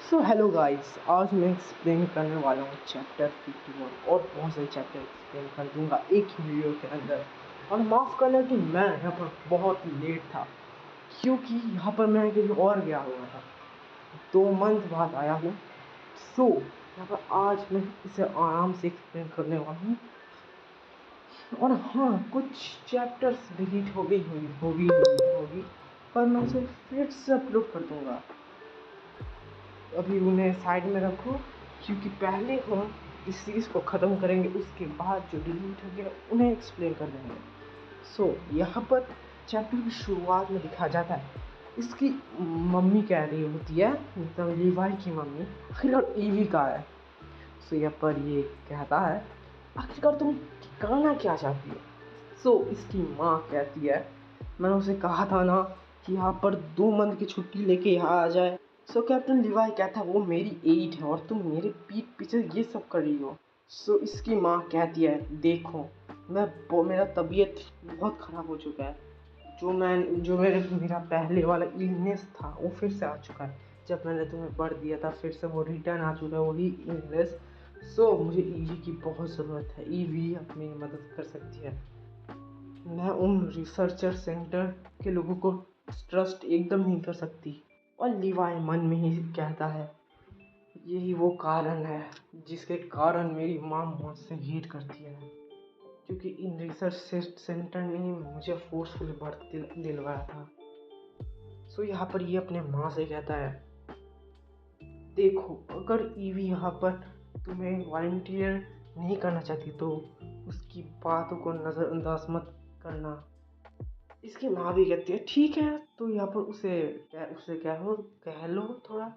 So hello guys, आज मैं explain करने वाला हूँ चैप्टर 51 और बहुत सारे चैप्टर एक्सप्लेन कर दूंगा एक ही वीडियो के अंदर। और माफ़ करना कि मैं यहाँ पर बहुत लेट था, क्योंकि यहाँ पर मैं कहीं और गया हुआ था। 2 मंथ बाद आया हूँ। सो यहाँ पर आज मैं इसे आराम से एक्सप्लेन करने वाला हूँ। और हाँ, कुछ चैप्टर्स डिलीट होगी, पर मैं उसे फिर से अपलोड कर दूँगा। अभी उन्हें साइड में रखो, क्योंकि पहले हम इस सीरीज़ को ख़त्म करेंगे, उसके बाद जो डिलीट हो गया उन्हें एक्सप्लेन कर देंगे। सो यहाँ पर चैप्टर की शुरुआत में दिखा जाता है इसकी मम्मी कह रही होती है, मतलब लीवाई की मम्मी आखिरकार ईवी का है। सो यहाँ पर ये कहता है, आखिरकार तुम करना क्या चाहती हो। सो इसकी माँ कहती है, मैंने उसे कहा था ना कि यहाँ पर 2 मंथ की छुट्टी लेके यहाँ आ जाए। सो कैप्टन लिवाई कहता है, वो मेरी एज है और तुम मेरे पीठ पीछे ये सब कर रही हो। सो इसकी माँ कहती है, देखो मेरा तबीयत बहुत ख़राब हो चुका है। मेरा पहले वाला इलनेस था वो फिर से आ चुका है। जब मैंने तुम्हें पढ़ दिया था फिर से वो रिटर्न आ चुका है, वही इलनेस। सो मुझे ईवी की बहुत ज़रूरत है। ईवी अब मेरी मदद कर सकती है। मैं उन रिसर्चर सेंटर के लोगों को ट्रस्ट एकदम नहीं कर सकती। और लिवाई मन में ही कहता है, यही वो कारण है जिसके कारण मेरी माँ मुझसे हेट करती है, क्योंकि इन रिसर्च सेंटर ने मुझे फोर्सफुल बर्थ दिलवाया था। सो यहाँ पर ये अपने माँ से कहता है, देखो अगर ईवी यहाँ पर तुम्हें वॉलंटियर नहीं करना चाहती तो उसकी बातों को नज़रअंदाज मत करना। इसकी माँ भी कहती है, ठीक है, तो यहाँ पर उसे कह लो थोड़ा।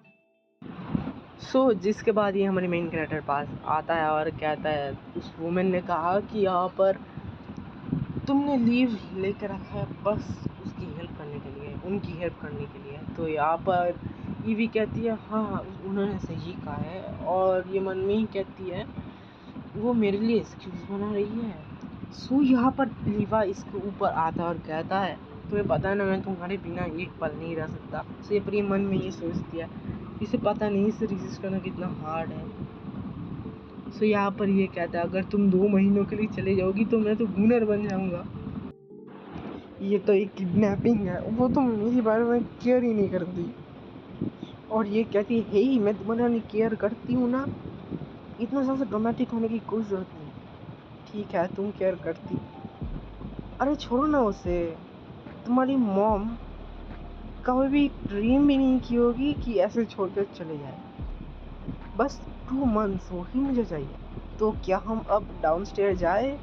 जिसके बाद ये हमारे मेन कैरेक्टर पास आता है और कहता है, उस वुमेन ने कहा कि यहाँ पर तुमने लीव लेके रखा है बस उसकी हेल्प करने के लिए, उनकी हेल्प करने के लिए। तो यहाँ पर ईवी कहती है, हाँ उन्होंने सही कहा है। और ये मन में ही कहती है, वो मेरे लिए एक्सक्यूज़ बना रही है। यहाँ पर लीवा इसके ऊपर आता है और कहता है, तुम्हें पता है ना मैं तुम्हारे बिना एक पल नहीं रह सकता। ये पर मन में ये सोचती है, इसे पता नहीं इसे रेजिस्ट करना कितना हार्ड है। यहाँ पर ये कहता है, अगर तुम 2 महीनों के लिए चले जाओगी तो मैं तो गूनर बन जाऊंगा। ये तो एक किडनैपिंग है, वो तो मेरे बारे में केयर ही नहीं करती। और ये कहती है, हे मैं तुम्हारा केयर करती हूँ ना, इतना ज़्यादा ड्रामेटिक होने की कोई ज़रूरत नहीं। ठीक है तुम केयर करती, अरे छोड़ो ना उसे। तुम्हारी मॉम कभी भी ड्रीम भी नहीं की होगी कि ऐसे छोड़कर चले जाए। बस 2 मंथ्स वही मुझे चाहिए। तो क्या हम अब डाउनस्टेयर जाए।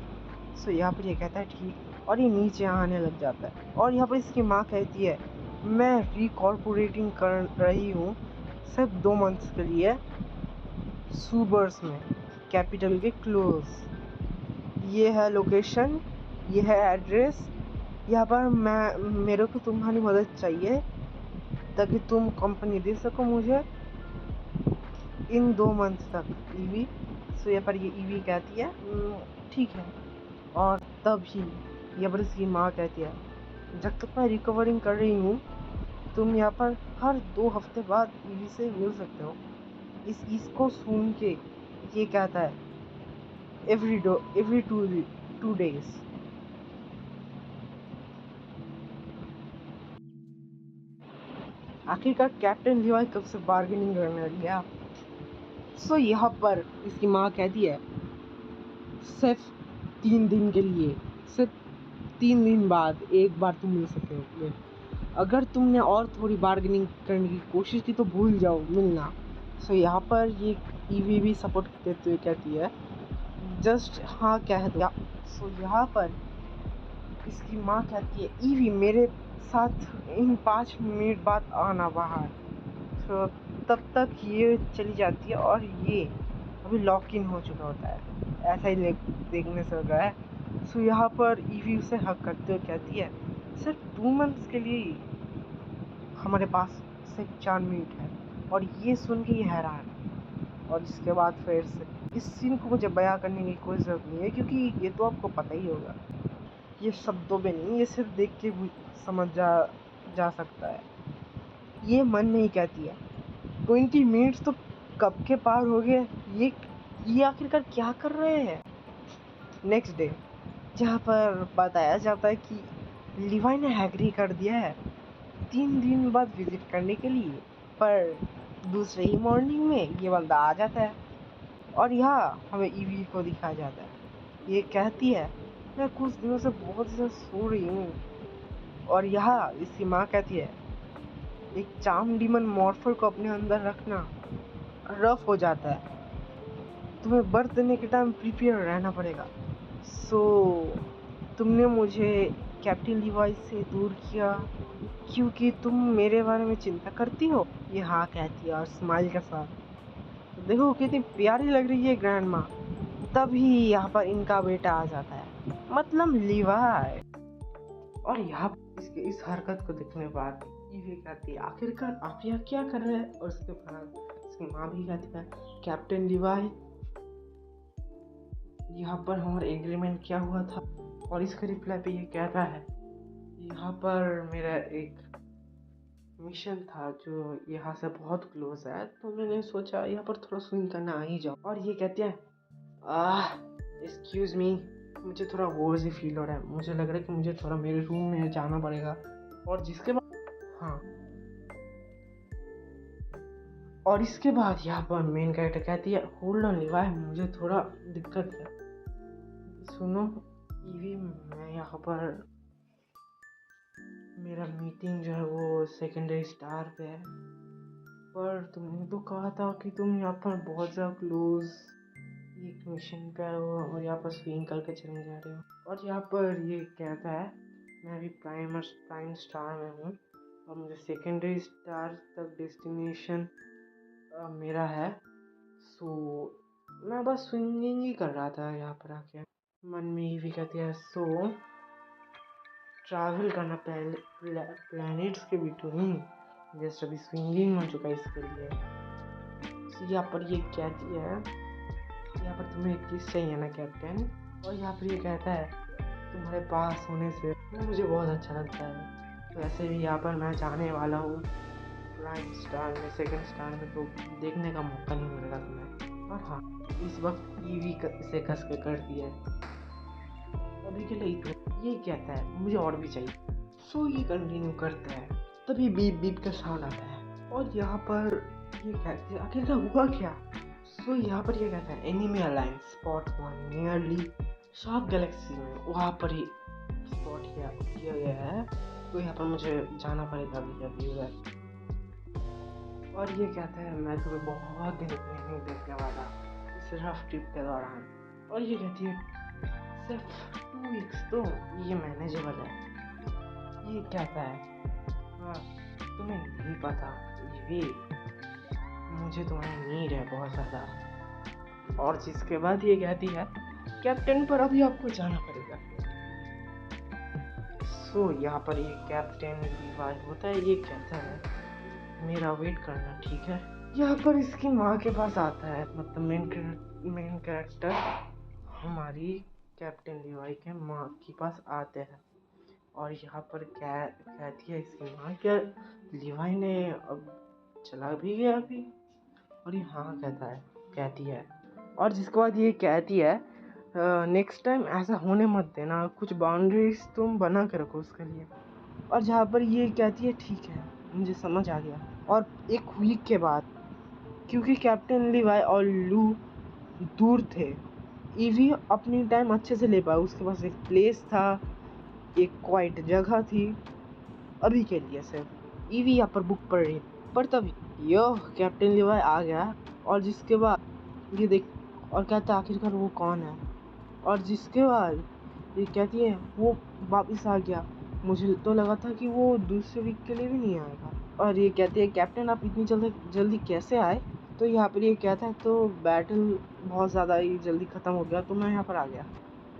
यहाँ पर ये कहता है ठीक, और ये नीचे आने लग जाता है। और यहाँ पर इसकी माँ कहती है, मैं रिकॉर्पोरेटिंग कर रही हूँ सिर्फ 2 मंथ्स के लिए सुबर्स में, कैपिटल के क्लोज। ये है लोकेशन, ये है एड्रेस। यहाँ पर मेरे को तुम्हारी मदद चाहिए ताकि तुम कंपनी दे सको मुझे इन 2 मंथ्स तक। ईवी यहाँ पर ये ईवी कहती है, ठीक है। और तभी यहाँ पर इसकी माँ कहती है, जब तक मैं रिकवरिंग कर रही हूँ तुम यहाँ पर हर 2 हफ्ते बाद ईवी से मिल सकते हो। इसको सुन के ये कहता है, एवरी 2 डेज। आखिरकार कैप्टन लिवाई कब से बार्गेनिंग करने लग गया। यहाँ पर इसकी माँ कहती है, सिर्फ 3 दिन के लिए, सिर्फ 3 दिन बाद एक बार तुम मिल सकोगे। अगर तुमने और थोड़ी बार्गेनिंग करने की कोशिश की तो भूल जाओ मिलना। यहाँ पर ये ईवी भी सपोर्ट देते हुए कहती है, जस्ट हाँ कह दो। यहाँ पर इसकी माँ कहती है, ईवी मेरे साथ इन 5 मिनट बाद आना बाहर। तब तक ये चली जाती है और ये अभी लॉक इन हो चुका होता है, ऐसा ही देखने से लग रहा है। यहाँ पर ईवी उसे हक करते हुए कहती है, सिर्फ 2 मंथ्स के लिए ही हमारे पास सिर्फ 4 मिनट है। और ये सुन के ये हैरान। और इसके बाद फिर से इस सीन को मुझे बयां करने की कोई ज़रूरत नहीं है, क्योंकि ये तो आपको पता ही होगा। ये शब्दों में नहीं, ये सिर्फ देख के समझ जा सकता है। ये मन में ही कहती है, 20 मिनट्स तो कब के पार हो गए। ये आखिरकार क्या कर रहे हैं। नेक्स्ट डे, जहाँ पर बताया जाता है कि लिवाई ने एग्री कर दिया है 3 दिन बाद विजिट करने के लिए, पर दूसरे ही मॉर्निंग में ये बंदा आ जाता है और यहाँ हमें ईवी को दिखाया जाता है। ये कहती है मैं कुछ दिनों से बहुत ज़्यादा सो रही हूँ, और यहाँ इसकी माँ कहती है एक चार्म डीमन मॉर्फर को अपने अंदर रखना रफ हो जाता है, तुम्हें बर्थ देने के टाइम प्रिपेयर रहना पड़ेगा। सो तुमने मुझे कैप्टन लिवाई से दूर किया क्योंकि तुम मेरे बारे में चिंता करती हो, ये हाँ कहती है और स्माइल के साथ। देखो कितनी प्यारी लग रही है ग्रैंड माँ। तभी यहाँ पर इनका बेटा आ जाता है, मतलब लिवाई। और यहाँ इसके इस हरकत को देखने के बाद ये कहती है आखिरकार आप यहाँ क्या कर रहे हैं। और उसके बाद इसकी माँ भी कहती है कैप्टन लिवाई, यहाँ पर हमारा एग्रीमेंट क्या हुआ था। और इसके रिप्लाई पे ये कहता है यहाँ पर मेरा एक मिशन था जो यहाँ से बहुत क्लोज है, तो मैंने सोचा यहाँ पर थोड़ा स्विंग करना आ ही जाओ। और ये कहते हैं एक्सक्यूज मी, मुझे थोड़ा वो से फील हो रहा है, मुझे लग रहा है कि मुझे थोड़ा मेरे रूम में जाना पड़ेगा। और जिसके बाद हाँ, और इसके बाद यहाँ पर मेन कैरेक्टर कहती है होल्ड ऑन लिवाई, मुझे थोड़ा दिक्कत है। सुनो ईवी, मैं यहाँ पर मेरा मीटिंग जो है वो सेकेंडरी स्टार पे है, पर तुमने तो कहा था कि तुम यहाँ पर बहुत ज़्यादा क्लोज एक मिशन पे हो और यहाँ पर स्विंग करके चले जा रहे हो। और यहाँ पर ये कहता है मैं अभी प्राइम स्टार में हूँ और मुझे सेकेंडरी स्टार तक डेस्टिनेशन मेरा है। सो मैं बस स्विंगिंग ही कर रहा था यहाँ पर आके। मन में ये भी कहती है सो ट्रैवल करना प्लैनेट्स के बिटवीन जस्ट अभी स्विंगिंग हो चुका है इसके लिए। तो यहाँ पर ये कहती है यहाँ पर तुम्हें एक किस चाहिए ना कैप्टन। और यहाँ पर ये कहता है तुम्हारे पास होने से मुझे बहुत अच्छा लगता है। तो ऐसे भी यहाँ पर मैं जाने वाला हूँ प्राइम स्टार में, सेकंड स्टार में, तो देखने का मौका नहीं मिलेगा तुम्हें। और हाँ, इस वक्त ईवी से कस के करती है अभी के लिए तो ये कहता है मुझे और भी चाहिए। सो ये कंटिन्यू करता है, तभी बीप बीप का साउंड आता है और यहाँ पर ये कहते हैं आखिरकार हुआ क्या। सो यहाँ पर ये कहता है enemy alliance spot 1 nearly sharp Galaxy में, वहाँ पर ही स्पॉट किया गया है, तो यहाँ पर मुझे जाना पड़ेगा अभी उधर। और ये कहता है मैं तुम्हें बहुत दिन नहीं देखने वाला इस रफ ट्रिप के दौरान। और ये कहती है सिर्फ 2 वीक्स तो ये मैनेजेबल है। ये कहता है हाँ तुम्हें नहीं पता ये मुझे तुम्हारी नीड है बहुत ज़्यादा। और जिसके बाद ये कहती है कैप्टन पर अभी आपको जाना पड़ेगा। सो यहाँ पर ये कैप्टन लिवाई होता है, ये कहता है मेरा वेट करना ठीक है। यहाँ पर इसकी माँ के पास आता है, मतलब मेन कैरेक्टर हमारी कैप्टन लिवाई के माँ के पास आते हैं। और यहाँ पर क्या कहती है इसकी माँ क्या लिवाई ने अब चला भी गया अभी। और ये हाँ कहती है। और जिसके बाद ये कहती है नेक्स्ट टाइम ऐसा होने मत देना, कुछ बाउंड्रीज तुम बना के रखो उसके लिए। और जहाँ पर ये कहती है ठीक है मुझे समझ आ गया। और एक वीक के बाद क्योंकि कैप्टन लिवाई और लू दूर थे, ईवी अपनी टाइम अच्छे से ले पाया, उसके पास एक प्लेस था, एक क्वाइट जगह थी अभी के लिए सिर्फ। ईवी यहाँ पर बुक पढ़ रही, पर तभी यह कैप्टन लिवाई आ गया। और जिसके बाद ये देख और कहता आखिरकार वो कौन है। और जिसके बाद ये कहती है वो वापस आ गया, मुझे तो लगा था कि वो दूसरे वीक के लिए भी नहीं आएगा। और ये कहती है कैप्टन आप इतनी जल्दी कैसे आए। तो यहाँ पर ये कहता है तो बैटल बहुत ज़्यादा ही जल्दी ख़त्म हो गया तो मैं यहाँ पर आ गया,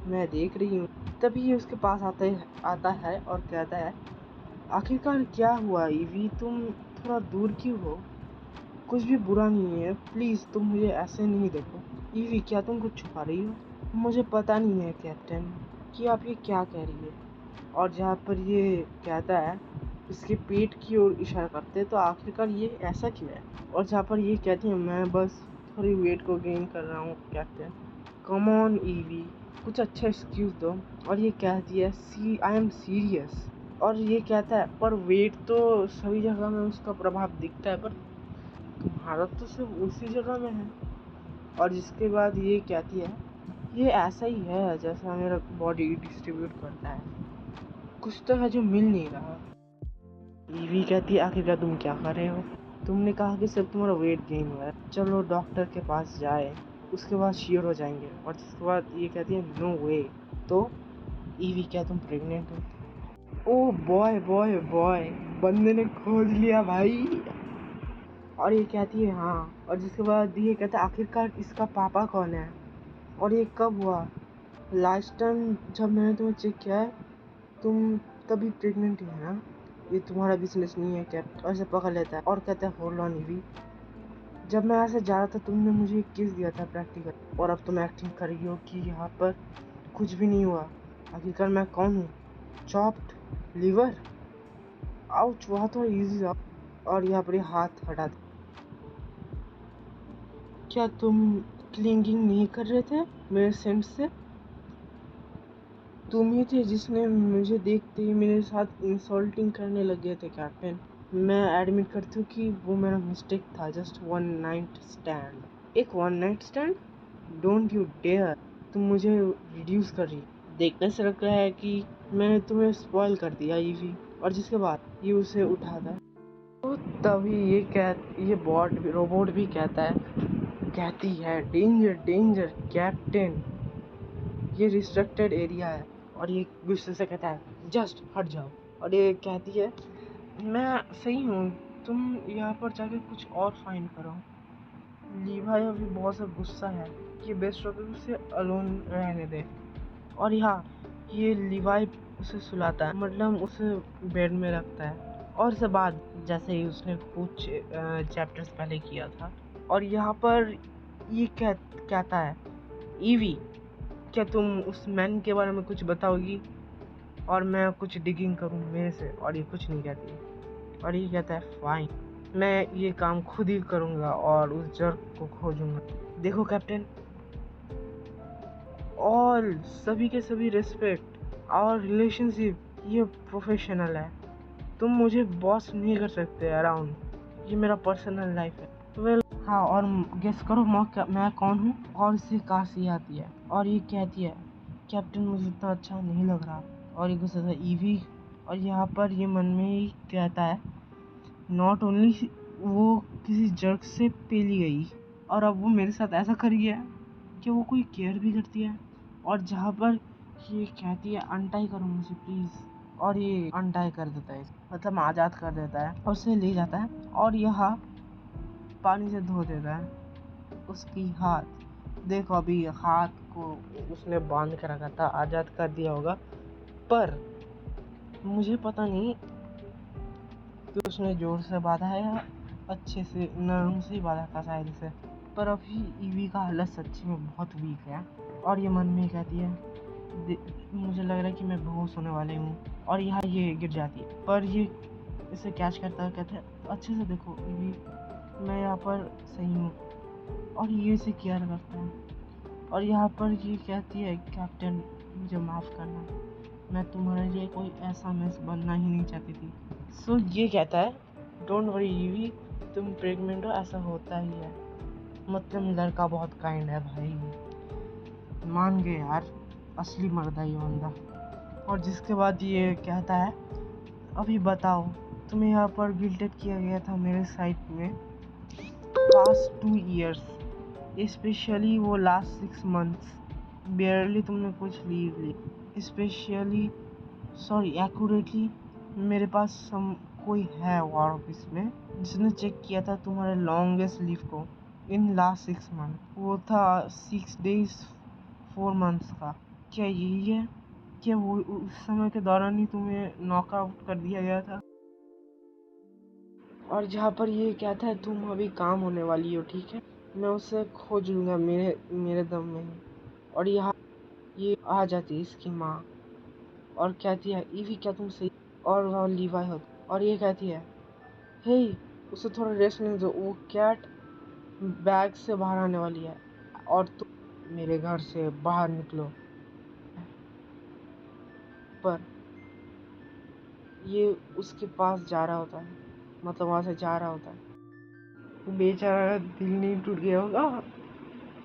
मैं देख रही हूँ। तभी ये उसके पास आता है और कहता है आखिरकार क्या हुआ ईवी, तुम थोड़ा दूर क्यों हो। कुछ भी बुरा नहीं है, प्लीज़ तुम मुझे ऐसे नहीं देखो। ईवी क्या तुम कुछ छुपा रही हो। मुझे पता नहीं है कैप्टन कि आप ये क्या कह रही है। और जहाँ पर ये कहता है इसके पेट की ओर इशारा करते हैं। तो आखिरकार ये ऐसा क्यों है? और जहाँ पर ये कहती है मैं बस थोड़ी वेट को गेन कर रहा हूँ कहते हैं। कम ऑन ईवी, कुछ अच्छा एक्सक्यूज दो। और ये कहती है आई एम सीरियस। और ये कहता है पर वेट तो सभी जगह में उसका प्रभाव दिखता है, पर तुम्हारा तो सिर्फ उसी जगह में है। और जिसके बाद ये कहती है ये ऐसा ही है जैसा मेरा बॉडी डिस्ट्रीब्यूट करता है, कुछ तो है जो मिल नहीं रहा। ईवी कहती है आखिरकार तुम क्या कर रहे हो? तुमने कहा कि सिर्फ तुम्हारा वेट गेन हुआ है, चलो डॉक्टर के पास जाए, उसके बाद श्योर हो जाएंगे। और जिसके बाद ये कहती है नो वे। तो ईवी क्या तुम प्रेग्नेंट हो? ओ बॉय बॉय बॉय, बंदे ने खोज लिया भाई। और ये कहती है हाँ। और जिसके बाद ये कहता है आखिरकार इसका पापा कौन है और ये कब हुआ? लास्ट टाइम जब मैंने तुम्हें चेक किया है तुम तभी प्रेग्नेंट ही है ना, ये तुम्हारा बिजनेस नहीं है क्या? और ऐसे पकड़ लेता है और कहता है होल्ड ऑन ईवी, जब मैं ऐसे जा रहा था तुमने मुझे किस दिया था प्रैक्टिकल, और अब तुम एक्टिंग कर रही हो कि यहाँ पर कुछ भी नहीं हुआ। आखिरकार मैं कौन हूँ? Chopped liver? आउच, वहाँ तो इजी था। और यहाँ पर हाथ हटा दे। क्या तुम क्लिंगिंग नहीं कर रहे थे मेरे सेंस से? तुम ही थे जिसने मुझे देखते ही मेरे साथ इंसल्टिंग करने लगे थे कैप्टन। मैं एडमिट करती हूँ कि वो मेरा मिस्टेक था, जस्ट वन नाइट स्टैंड। एक one night stand? Don't you dare, तुम मुझे रिड्यूस कर रही। देखने से लग रहा है कि मैंने तुम्हें स्पॉइल कर दिया ईवी। और जिसके बाद ये उसे उठाता है। तो तभी ये रोबोट भी कहती है डेंजर डेंजर कैप्टन, ये रिस्ट्रिक्टेड एरिया है। और ये गुस्से से कहता है जस्ट हट जाओ। और ये कहती है मैं सही हूँ, तुम यहाँ पर जाके कुछ और फाइंड करो। लीवाई अभी बहुत सा गुस्सा है, ये बेस्ट होगा उसे अलोन रहने दे। और यहाँ ये लीवाई उसे सुलाता है, मतलब उसे बेड में रखता है। और इसके बाद जैसे ही उसने कुछ चैप्टर्स पहले किया था। और यहाँ पर ये कहता है ईवी क्या तुम उस मैन के बारे में कुछ बताओगी और मैं कुछ डिगिंग करूँ मेरे से? और ये कुछ नहीं कहती। और ये कहता है फाइन, मैं ये काम खुद ही करूँगा और उस जर्क को खोजूंगा। देखो कैप्टन, ऑल सभी के सभी रिस्पेक्ट और रिलेशनशिप ये प्रोफेशनल है, तुम मुझे बॉस नहीं कर सकते अराउंड, ये मेरा पर्सनल लाइफ है। वेल हाँ, और गेस करो मैं कौन हूँ? और इसे काशी आती है और ये कहती है कैप्टन मुझे इतना अच्छा नहीं लग रहा। और ये गुस्सा से ईवी। और यहाँ पर ये मन में ही कहता है नॉट ओनली वो किसी जर्क से पेली गई, और अब वो मेरे साथ ऐसा कर गया कि वो कोई केयर भी करती है। और जहाँ पर ये कहती है अनटाई करो मुझे प्लीज़, और ये अनटाई कर देता है, मतलब आज़ाद कर देता है और उसे ले जाता है। और यहाँ पानी से धो देता है उसकी हाथ। देखो अभी हाथ को उसने बांध के रखा था, आज़ाद कर दिया होगा, पर मुझे पता नहीं कि उसने जोर से बांधा है या अच्छे से नरम से ही बांधा था शायद से। पर अभी ईवी का हालत सच्ची में बहुत वीक है। और ये मन में कहती है मुझे लग रहा है कि मैं बेहोश होने वाली हूँ। और यहाँ ये गिर जाती है, पर ये इसे कैच करता है, कहते हैं अच्छे से देखो ईवी, मैं यहाँ पर सही हूँ। और ये इसे केयर करता है। और यहाँ पर ये कहती है कैप्टन मुझे माफ़ करना, मैं तुम्हारे लिए कोई ऐसा मेस बनना ही नहीं चाहती थी। सो ये कहता है डोंट वरी ईवी, तुम प्रेग्नेंट हो, ऐसा होता ही है, मतलब लड़का बहुत काइंड है भाई, मान गए यार, असली मर्द है ये बंदा। और जिसके बाद ये कहता है अभी बताओ, तुम्हें यहाँ पर गिल्टेड किया गया था मेरे साइड में पास्ट 2 years, स्पेशली वो लास्ट 6 months, बेयरली तुमने कुछ लीव ली, स्पेशली सॉरी एक्यूरेटली मेरे पास कोई है वार ऑफिस में जिसने चेक किया था तुम्हारे लॉन्गेस्ट लीव को इन लास्ट 6 मंथ, वो था 6 days 4 months का। क्या यही है? क्या वो उस समय के दौरान ही तुम्हें नॉकआउट कर दिया गया था? और जहाँ पर ये कहता है तुम अभी काम होने वाली हो, ठीक है, मैं उसे खोज लूँगा मेरे दम में ही। और यहाँ ये आ जाती है इसकी माँ और कहती है ईवी क्या तुम सही? और वह लीवाई होता और ये कहती है, हे उसे थोड़ा रेस्ट नहीं दो, वो कैट बैग से बाहर आने वाली है और तुम मेरे घर से बाहर निकलो। पर ये उसके पास जा रहा होता है, मतलब वहां से जा रहा होता है। बेचारा का दिल नहीं टूट गया होगा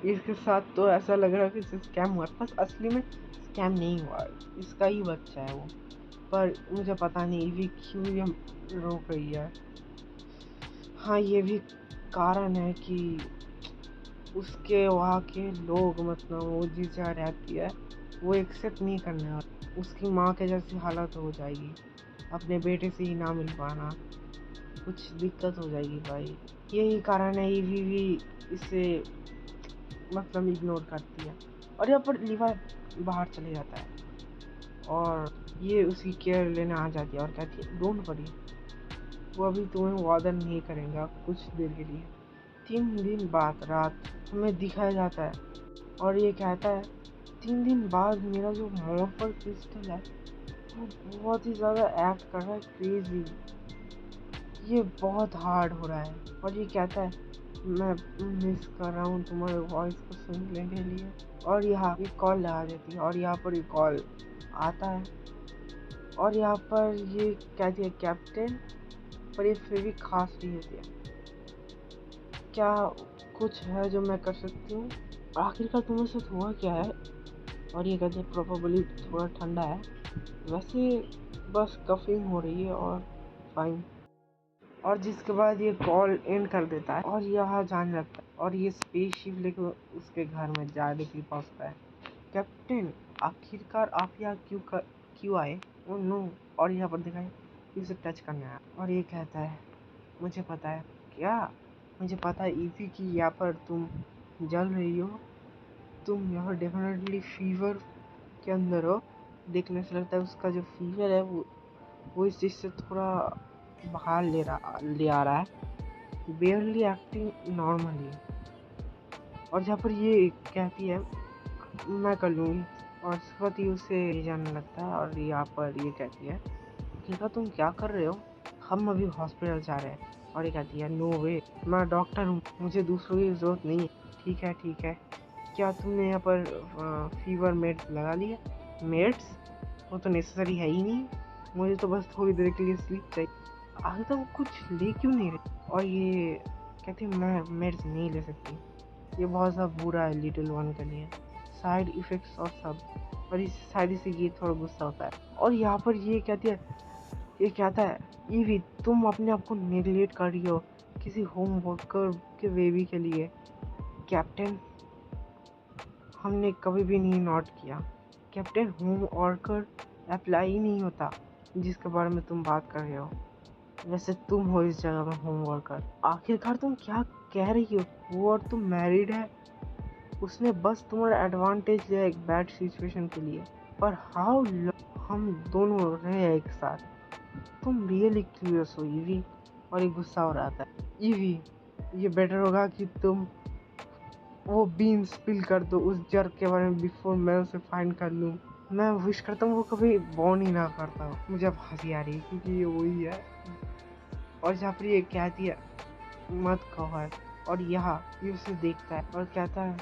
इसके साथ? तो ऐसा लग रहा है कि स्कैम हुआ, बस असली में स्कैम नहीं हुआ, इसका ही बच्चा है वो। पर मुझे पता नहीं ईवी क्यों ये रोक रही है। हाँ, ये भी कारण है कि उसके वहाँ के लोग, मतलब वो जिस जगह रहती है वो एक्सेप्ट नहीं करने वाले। उसकी माँ के जैसी हालत हो जाएगी, अपने बेटे से ही ना मिल पाना, कुछ दिक्कत हो जाएगी भाई। यही कारण है ईवी भी इसे मतलब इग्नोर करती है। और यहाँ पर लीवाई बाहर चले जाता है और ये उसकी केयर लेने आ जाती है और कहती है, डोंट वरी, वो अभी तुम्हें वार्डन नहीं करेगा कुछ देर के लिए। 3 दिन बाद रात हमें दिखाया जाता है और ये कहता है, 3 दिन बाद मेरा जो मॉर्फर क्रिस्टल है वो बहुत ही ज़्यादा एक्ट कर रहा है क्रेजी, ये बहुत हार्ड हो रहा है। और ये कहता है, मैं मिस कर रहा हूँ तुम्हारे वॉइस को सुनने के लिए। और यहाँ एक कॉल लगा देती है और यहाँ पर एक कॉल आता है और यहाँ पर ये कहती है, कैप्टन, पर ये फिर भी खास नहीं होती है, क्या कुछ है जो मैं कर सकती हूँ? आखिरकार तुम्हें साथ हुआ क्या है? और ये कहते हैं, प्रोबेबली थोड़ा ठंडा है, वैसे बस कफिंग हो रही है और फाइन। और जिसके बाद ये कॉल एंड कर देता है और यहाँ जाने लगता है और ये स्पेसशिप लेकर उसके घर में जाने के लिए पहुँचता है। कैप्टन, आखिरकार आप यहाँ क्यों आए? Oh no. और यहाँ पर दिखाए उसे टच करना है और ये कहता है, मुझे पता है। क्या? मुझे पता है ईवी की यहाँ पर तुम जल रही हो, तुम यहाँ डेफिनेटली फीवर के अंदर हो। देखने से लगता है उसका जो फीवर है वो इस चीज़ से थोड़ा बाहर ले आ रहा है, बेयरली एक्टिंग नॉर्मली। और जहाँ पर ये कहती है, मैं कर लूँगी, और उसके बाद ही उसे जाने लगता है। और यहाँ पर ये कहती है, ठीक है तुम क्या कर रहे हो? हम अभी हॉस्पिटल जा रहे हैं। और ये कहती है, नो वे, मैं डॉक्टर हूँ, मुझे दूसरों की ज़रूरत नहीं है। ठीक है ठीक है, क्या तुमने यहाँ पर फीवर मेड्स लगा लिए? मेड्स? वो तो नेसेसरी है ही नहीं, मुझे तो बस थोड़ी देर के लिए स्लीप चाहिए। आखिर तुम कुछ ले क्यों नहीं रहे? और ये कहती है, मैं मेड्स नहीं ले सकती, ये बहुत सा बुरा है लिटिल वन के लिए, साइड इफ़ेक्ट्स और सब। और इस साइड से ये थोड़ा गुस्सा होता है। और यहाँ पर ये कहती है, ये कहता है, ईवी तुम अपने आप को नेगलेक्ट कर रही हो किसी होम वर्कर के बेबी के लिए। कैप्टन, हमने कभी भी नहीं नोट किया। कैप्टन, होम वर्कर अप्लाई ही नहीं होता जिसके बारे में तुम बात कर रहे हो। वैसे तुम हो इस जगह में होम वर्कर। आखिरकार तुम क्या कह रही हो? वो और तुम मैरिड है, उसने बस तुम्हारा एडवांटेज लिया एक बैड सिचुएशन के लिए। पर हाउ हम दोनों रहे एक साथ? तुम रियली क्यूरियस हो ईवी। और ये गुस्सा हो रहा था। ईवी, ये बेटर होगा कि तुम वो बीन स्पिल कर दो उस जर्क के बारे में बिफोर मैं उसे फाइंड कर लूँ। मैं विश करता हूँ वो कभी बॉर्न ही ना करता हो। मुझे अब हंसी आ रही है क्योंकि ये वही है। और जहाँ पर ये कहती है, मत कहो है। और यहाँ ये उसे देखता है और कहता है,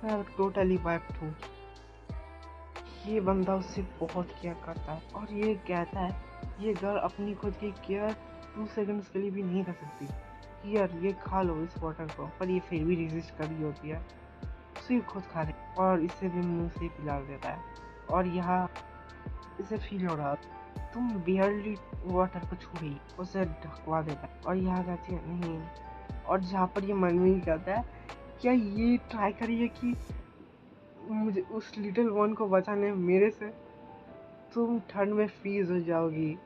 मैं टोटली वाइप्ड हूँ। ये बंदा उससे बहुत केयर करता है और ये कहता है, ये गर्ल अपनी खुद की केयर 2 सेकंड्स के लिए भी नहीं कर सकती। हियर, ये खा लो इस वाटर को। पर ये फिर भी रेजिस्ट कर रही होती है, उसे खुद खा ले और इसे भी मुंह से पिला देता है। और यहाँ इसे फील हो रहा, तुम बियरली वाटर को छू रही, उसे ढकवा देता है। और यहाँ कहती है, नहीं। और जहाँ पर ये मन में ही कहता है, क्या ये ट्राई करिए कि मुझे उस लिटिल वन को बचाने मेरे से, तुम ठंड में फ्रीज हो जाओगी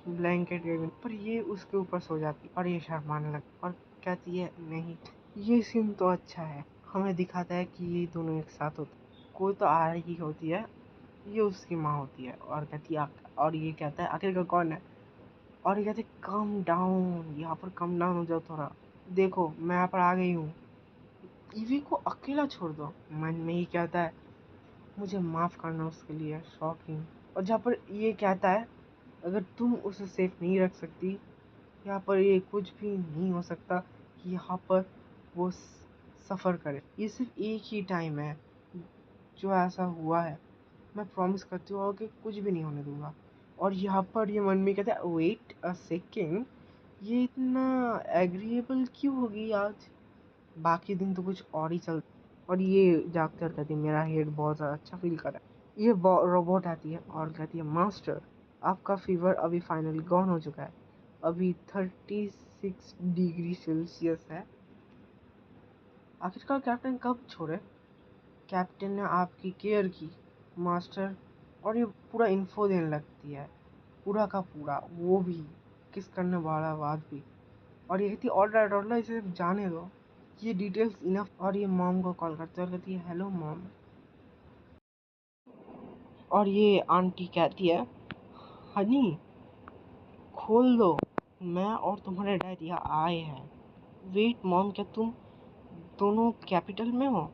ब्लैंकेट के बिना। पर ये उसके ऊपर सो जाती और ये शर्माने लगती और कहती है, नहीं। ये सीन तो अच्छा है, हमें दिखाता है कि ये दोनों एक साथ होते हैं। कोई तो आ रही होती है, ये उसकी माँ होती है। और कहती है, और ये कहता है, आखिर का कौन है? और ये कहते, कम डाउन, यहाँ पर कम डाउन हो जाओ थोड़ा, देखो मैं यहाँ पर आ गई हूँ, ईवी को अकेला छोड़ दो। मन में ही कहता है, मुझे माफ़ करना उसके लिए, शॉकिंग। और जहाँ पर ये कहता है, अगर तुम उसे सेफ नहीं रख सकती, यहाँ पर ये कुछ भी नहीं हो सकता कि यहाँ पर वो सफ़र करे। ये सिर्फ एक ही टाइम है जो ऐसा हुआ है, मैं प्रॉमिस करती हूँ कि कुछ भी नहीं होने दूंगा। और यहाँ पर ये मन में कहता है वेट अ सेकेंड, ये इतना एग्रीएबल क्यों होगी आज, बाकी दिन तो कुछ और ही चल। और ये जागकर कहती है मेरा हेड बहुत ज़्यादा अच्छा फील कर रहा है। ये रोबोट आती है और कहती है मास्टर, आपका फीवर अभी फाइनली गॉन हो चुका है, अभी 36 डिग्री सेल्सियस है। आखिरकार कैप्टन कब छोड़े, कैप्टन ने आपकी केयर की मास्टर। और ये पूरा इन्फो देने लगती है, पूरा का पूरा, वो भी किस करने वाला बात भी। और ये कहती है ऑलराइट ऑलराइट, इसे जाने दो, ये डिटेल्स इनफ। और ये मॉम को कॉल करते हैं और कहती है हेलो मॉम। और ये आंटी कहती है हनी खोल दो, मैं और तुम्हारे डैड यहाँ आए हैं। वेट मॉम, क्या तुम दोनों कैपिटल में हो?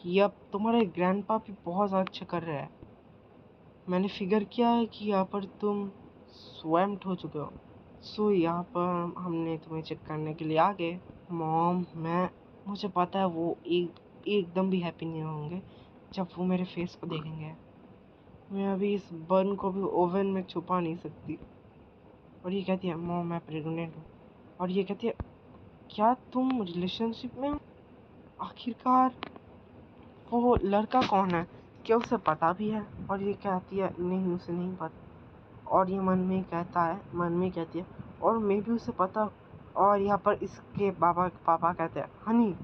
यप, तुम्हारे ग्रैंडपा भी बहुत अच्छा कर रहे हैं। मैंने फिगर किया है कि यहाँ पर तुम स्वैम्प्ड हो चुके हो, सो यहाँ पर हमने तुम्हें चेक करने के लिए आ गए। मॉम, मुझे पता है वो एकदम भी हैप्पी नहीं होंगे जब वो मेरे फेस को देखेंगे। मैं अभी इस बर्न को भी ओवन में छुपा नहीं सकती। और ये कहती है मॉम मैं प्रेग्नेंट हूँ। और ये कहती है क्या तुम रिलेशनशिप में हो? आखिरकार वो लड़का कौन है, क्या उसे पता भी है? और ये कहती है नहीं उसे नहीं पता। और ये मन में कहती है और मैं भी उसे पता। और यहाँ पर इसके पापा कहते हैं हनी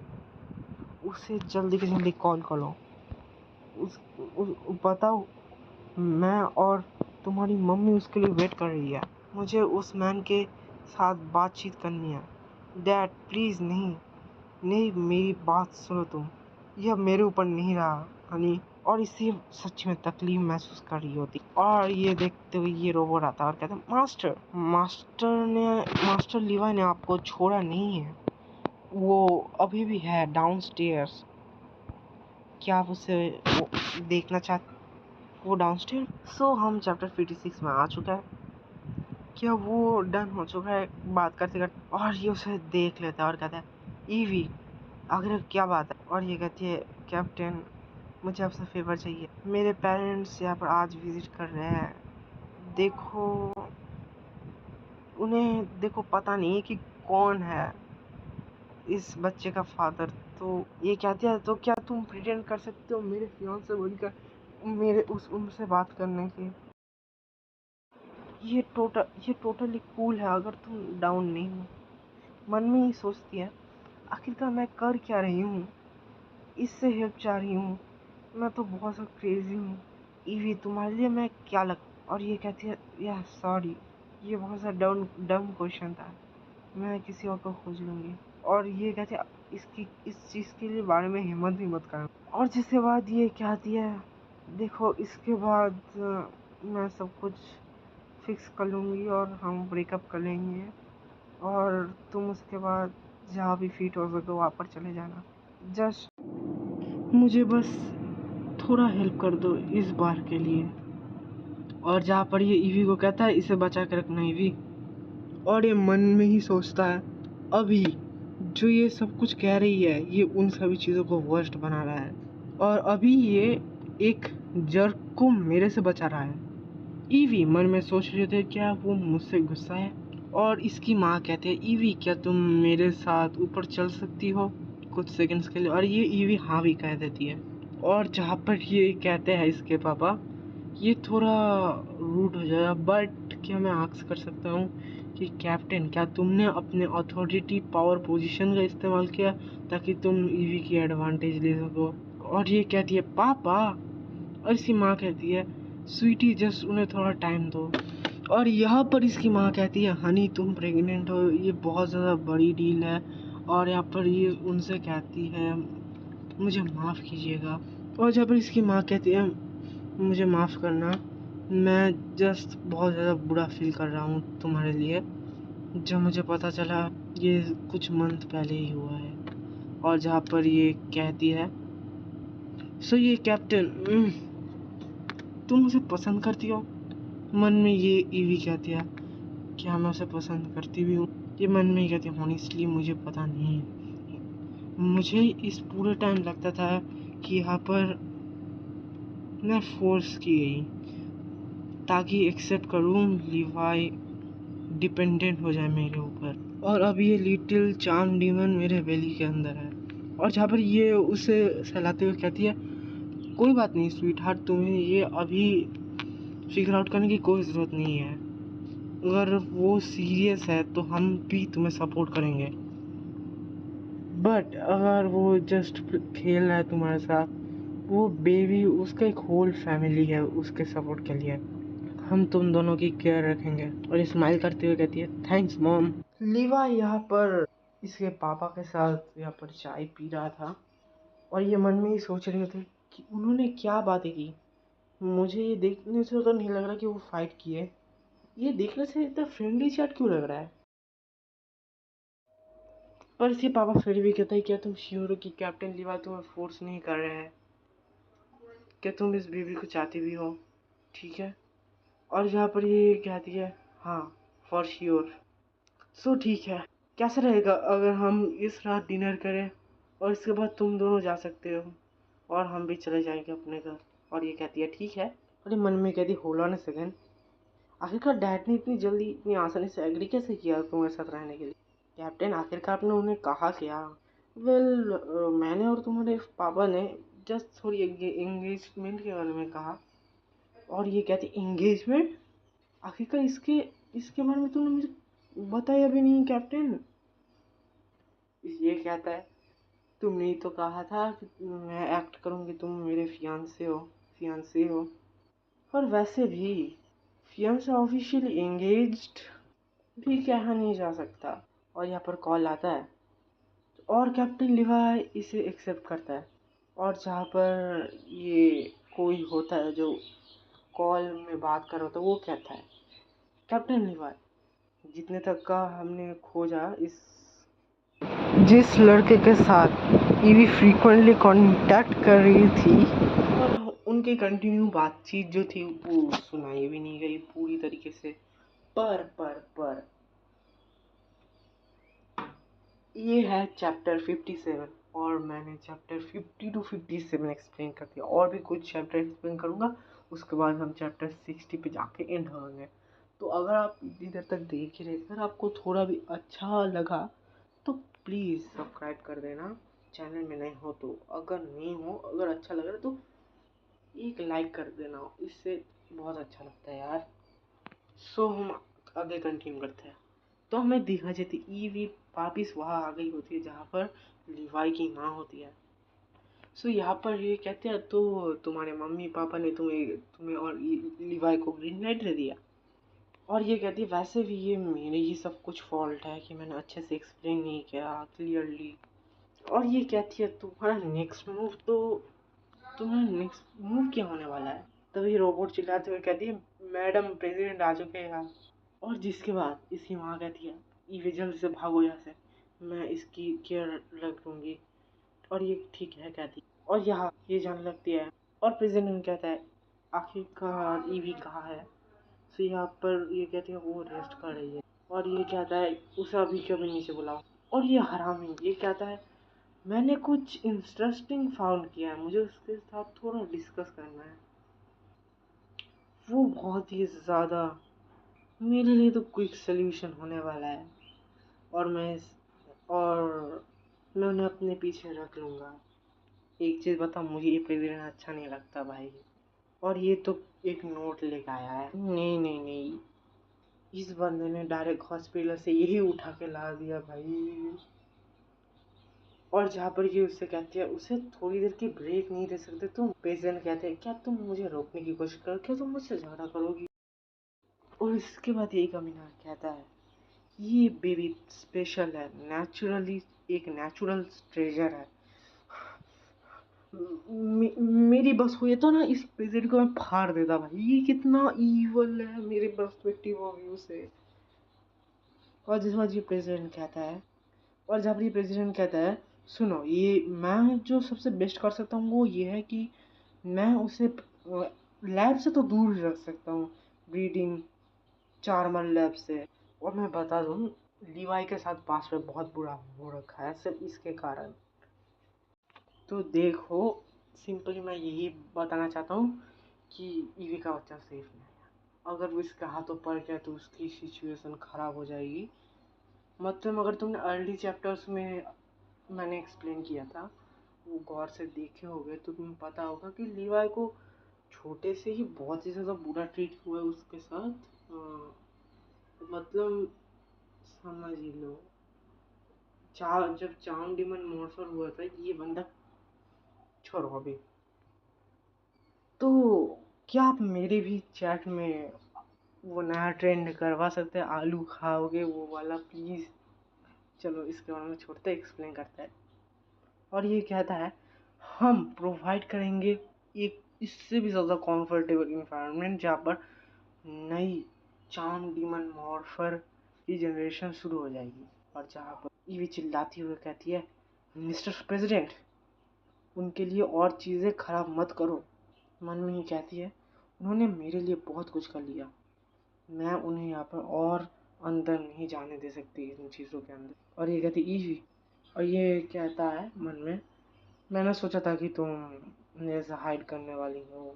उसे जल्दी से जल्दी कॉल करो, बताओ मैं और तुम्हारी मम्मी उसके लिए वेट कर रही है, मुझे उस मैन के साथ बातचीत करनी है। डैड प्लीज़ नहीं, नहीं मेरी बात सुनो तुम, यह मेरे ऊपर नहीं रहा हनी। और इसे सच में तकलीफ महसूस कर रही होती। और ये देखते हुए ये रोबोट आता और कहता मास्टर लीवा ने आपको छोड़ा नहीं है, वो अभी भी है डाउनस्टेयर्स, क्या आप उसे देखना चाहते? वो डाउनस्टेयर। सो हम चैप्टर 56 में आ चुका है, क्या वो डन हो चुका है बात करते करते। और ये उसे देख लेता है और कहता है ईवी आखिर क्या बात है? और ये कहती है कैप्टन मुझे आपसे फेवर चाहिए, मेरे पेरेंट्स यहाँ पर आज विजिट कर रहे हैं, देखो उन्हें देखो, पता नहीं कि कौन है इस बच्चे का फादर। तो ये कहती है तो क्या तुम प्रिटेंड कर सकते हो मेरे फियांसे बनकर मेरे उनसे बात करने की? ये टोटली कूल है अगर तुम डाउन नहीं हो। मन में ही सोचती है आखिरकार मैं कर क्या रही हूँ, इससे हेल्प चाह रही हूँ, मैं तो बहुत सा क्रेजी हूँ। ईवी तुम्हारे लिए मैं क्या लग। और ये कहती है या सॉरी, ये बहुत सा डम क्वेश्चन था, मैं किसी और को खोज लूँगी। और ये कहती है इस चीज़ के लिए बारे में हिम्मत भी मत करना। और जिसके बाद ये कहती है देखो इसके बाद मैं सब कुछ फिक्स कर लूँगी और हम ब्रेकअप कर लेंगे और तुम उसके बाद जहाँ भी फिट हो सके वहाँ पर चले जाना, जस्ट मुझे बस थोड़ा हेल्प कर दो इस बार के लिए। और जहाँ पर ये ईवी को कहता है इसे बचा के रखना ईवी, और ये मन में ही सोचता है अभी जो ये सब कुछ कह रही है ये उन सभी चीज़ों को वर्स्ट बना रहा है, और अभी ये एक जर्क को मेरे से बचा रहा है। ईवी मन में सोच रहे थे क्या वो मुझसे गुस्सा है। और इसकी माँ कहते हैं ईवी क्या तुम मेरे साथ ऊपर चल सकती हो कुछ सेकंड्स के लिए? और ये ईवी हाँ भी कह देती है। और जहाँ पर ये कहते हैं इसके पापा ये थोड़ा रूड हो जाएगा, बट क्या मैं आस्क कर सकता हूँ कि कैप्टन क्या तुमने अपने अथॉरिटी पावर पोजीशन का इस्तेमाल किया ताकि तुम ईवी की एडवांटेज ले सको? और ये कहती है पापा, और इसकी माँ कहती है स्वीटी जस्ट उन्हें थोड़ा टाइम दो। और यहाँ पर इसकी माँ कहती है हनी तुम प्रेग्नेंट हो, ये बहुत ज़्यादा बड़ी डील है। और यहाँ पर ये उनसे कहती है मुझे माफ़ कीजिएगा। और जहाँ पर इसकी माँ कहती है मुझे माफ़ करना, मैं जस्ट बहुत ज़्यादा बुरा फील कर रहा हूँ तुम्हारे लिए, जब मुझे पता चला ये कुछ मंथ पहले ही हुआ है। और जहाँ पर ये कहती है सो ये कैप्टन तुम मुझे पसंद करती हो? मन में ये ईवी कहती है क्या मैं उसे पसंद करती भी हूँ। ये मन में ही कहती है ऑनेस्टली मुझे पता नहीं है। मुझे इस पूरे टाइम लगता था कि यहाँ पर मैं फोर्स की गई ताकि एक्सेप्ट करूँ लिवाई डिपेंडेंट हो जाए मेरे ऊपर। और अब ये लिटिल चार्म डीमन मेरे बेली के अंदर है। और जहाँ पर ये उसे सहलाते हुए कहती है कोई बात नहीं स्वीट हार्ट, तुम्हें ये अभी फिगर आउट करने की कोई ज़रूरत नहीं है। अगर वो सीरियस है तो हम भी तुम्हें सपोर्ट करेंगे, बट अगर वो जस्ट खेल रहा है तुम्हारे साथ, वो बेबी उसका एक होल फैमिली है उसके सपोर्ट के लिए। हम तुम दोनों की केयर रखेंगे। और स्माइल करते हुए कहती है थैंक्स मॉम। लीवा यहाँ पर इसके पापा के साथ यहाँ पर चाय पी रहा था और ये मन में ही सोच रहे थे कि उन्होंने क्या बातें की। मुझे ये देखने से तो नहीं लग रहा कि वो फाइट किए, ये देखने से इतना फ्रेंडली चैट क्यों लग रहा है। पर इसके पापा फिर भी कहता है क्या तुम श्योर हो कि कैप्टन लीवा तुम्हें फोर्स नहीं कर रहे हैं, क्या तुम इस बेबी को चाहती भी हो, ठीक है। और जहाँ पर ये कहती है हाँ फॉर श्योर। सो ठीक है, कैसा रहेगा अगर हम इस रात डिनर करें और इसके बाद तुम दोनों जा सकते हो और हम भी चले जाएंगे अपने घर। और ये कहती है ठीक है। अरे मन में कहती होल्ड ऑन अ सेकेंड, आखिरकार डैड ने इतनी जल्दी इतनी आसानी से एग्री कैसे किया तुम्हारे साथ रहने के लिए। कैप्टन आखिरकार आपने उन्हें कहा क्या। वेल मैंने और तुम्हारे पापा ने जस्ट थोड़ी एंगेजमेंट के बारे में कहा। और ये कहती एंगेजमेंट, आखिरकार इसके इसके बारे में तुमने मुझे बताया भी नहीं कैप्टन। ये कहता है तुमने ही तो कहा था कि मैं एक्ट करूँगी तुम मेरे फियांसे हो। और वैसे भी फियांसे ऑफिशियली एंगेज्ड भी कहा नहीं जा सकता। और यहाँ पर कॉल आता है और कैप्टन लिवाई इसे एक्सेप्ट करता है। और जहाँ पर ये कोई होता है जो कॉल में बात कर रहा होता है वो कहता है कैप्टन लिवाई जितने तक का हमने खोजा इस जिस लड़के के साथ ईवी फ्रीक्वेंटली कांटेक्ट कर रही थी और उनकी कंटिन्यू बातचीत जो थी वो सुनाई भी नहीं गई पूरी तरीके से। पर ये है चैप्टर 57 और मैंने चैप्टर 50 to 57 एक्सप्लेन कर दिया। और भी कुछ चैप्टर एक्सप्लेन करूँगा, उसके बाद हम चैप्टर 60 पे जाके एंड होंगे। तो अगर आप इधर तक देख ही रहे, अगर आपको थोड़ा भी अच्छा लगा तो प्लीज़ सब्सक्राइब कर देना चैनल में नहीं हो तो। अगर नहीं हो, अगर अच्छा लग रहा है तो एक लाइक कर देना, इससे बहुत अच्छा लगता है यार। सो हम आगे कंटिन्यू करते हैं। तो हमें दिखा जाती ईवी वापिस वहाँ आ गई होती है जहाँ पर लिवाई की माँ होती है। सो यहाँ पर ये कहते हैं तो तुम्हारे मम्मी पापा ने तुम्हें तुम्हें और लिवाई को ग्रीन लाइट दे दिया। और ये कहती है वैसे भी ये मेरे ही सब कुछ फॉल्ट है कि मैंने अच्छे से एक्सप्लेन नहीं किया क्लियरली। और ये कहती है तुम्हारा नेक्स्ट मूव क्या होने वाला है। तभी रोबोट चिल्लाते हुए कहती है मैडम प्रेसिडेंट आ चुके हैं यहाँ। और जिसके बाद इसकी माँ कहती है ये जल्द से भागो यहाँ से, मैं इसकी केयर रख लूँगी। और ये ठीक है कहती और यहाँ ये जाने लगती है। और प्रेसिडेंट कहता है आखिरकार ईवी कहाँ है। तो यहाँ पर ये कहती है वो रेस्ट कर रही है। और ये कहता है उसे अभी कभी नीचे बुलाओ। और ये हरामी ये कहता है मैंने कुछ इंटरेस्टिंग फाउंड किया है, मुझे उसके साथ थोड़ा डिस्कस करना है। वो बहुत ही ज़्यादा मेरे लिए तो क्विक सोल्यूशन होने वाला है और मैं उन्हें अपने पीछे रख लूँगा। एक चीज़ बता मुझे ये प्रेसिडेंट अच्छा नहीं लगता भाई। और ये तो एक नोट लेकर आया है, नहीं इस बंदे ने डायरेक्ट हॉस्पिटल से यही उठा के ला दिया भाई। और जहाँ पर ये उससे कहती है उसे थोड़ी देर की ब्रेक नहीं दे सकते तुम। प्रेसिडेंट कहते हैं क्या तुम मुझे रोकने की कोशिश करो, क्या तुम मुझसे झगड़ा करोगी। और इसके बाद यही कमीना कहता है ये बेबी स्पेशल है, नेचुरली एक नेचुरल ट्रेजर है। मेरी बस हुई तो ना इस प्रेजेंट को मैं फाड़ देता भाई, ये कितना ईवल है मेरे पर्सपेक्टिव ऑफ व्यू से। और जिस बात ये प्रेसिडेंट कहता है और जब ये प्रेसिडेंट कहता है सुनो ये मैं जो सबसे बेस्ट कर सकता हूँ वो ये है कि मैं उसे लैब से तो दूर रख सकता हूँ, ब्रीडिंग चार्मर लैब से। और मैं बता दूं, लीवाई के साथ पास में बहुत बुरा हो रखा है सिर्फ इसके कारण। तो देखो, सिंपली मैं यही बताना चाहता हूँ कि ईवी का बच्चा सेफ नहीं है। अगर वो इसके हाथों पड़ गया तो उसकी सिचुएशन ख़राब हो जाएगी। मतलब अगर तुमने अर्ली चैप्टर्स में मैंने एक्सप्लेन किया था, वो गौर से देखे होगे तो तुम्हें पता होगा कि लीवाई को छोटे से ही बहुत ही ज़्यादा बुरा ट्रीट हुआ है उसके साथ। मतलब समझ ही लो, जब चाम डिमन मॉर्फर हुआ था ये बंदा, छोड़ो अभी। तो क्या आप मेरे भी चैट में वो नया ट्रेंड करवा सकते हैं, आलू खाओगे वो वाला प्लीज़? चलो इसके बारे में छोड़ते, एक्सप्लेन करते हैं। और ये कहता है हम प्रोवाइड करेंगे एक इससे भी ज़्यादा कंफर्टेबल इन्वायरमेंट जहाँ पर नई चाम डीमन मॉर्फर की जनरेशन शुरू हो जाएगी। और जहाँ पर ईवी चिल्लाती हुई कहती है, मिस्टर प्रेसिडेंट उनके लिए और चीज़ें खराब मत करो। मन में ही कहती है, उन्होंने मेरे लिए बहुत कुछ कर लिया, मैं उन्हें यहाँ पर और अंदर नहीं जाने दे सकती इन चीज़ों के अंदर। और ये कहती ईवी, और ये कहता है मन में, मैंने सोचा था कि तुम मेरे से हाइड करने वाली हो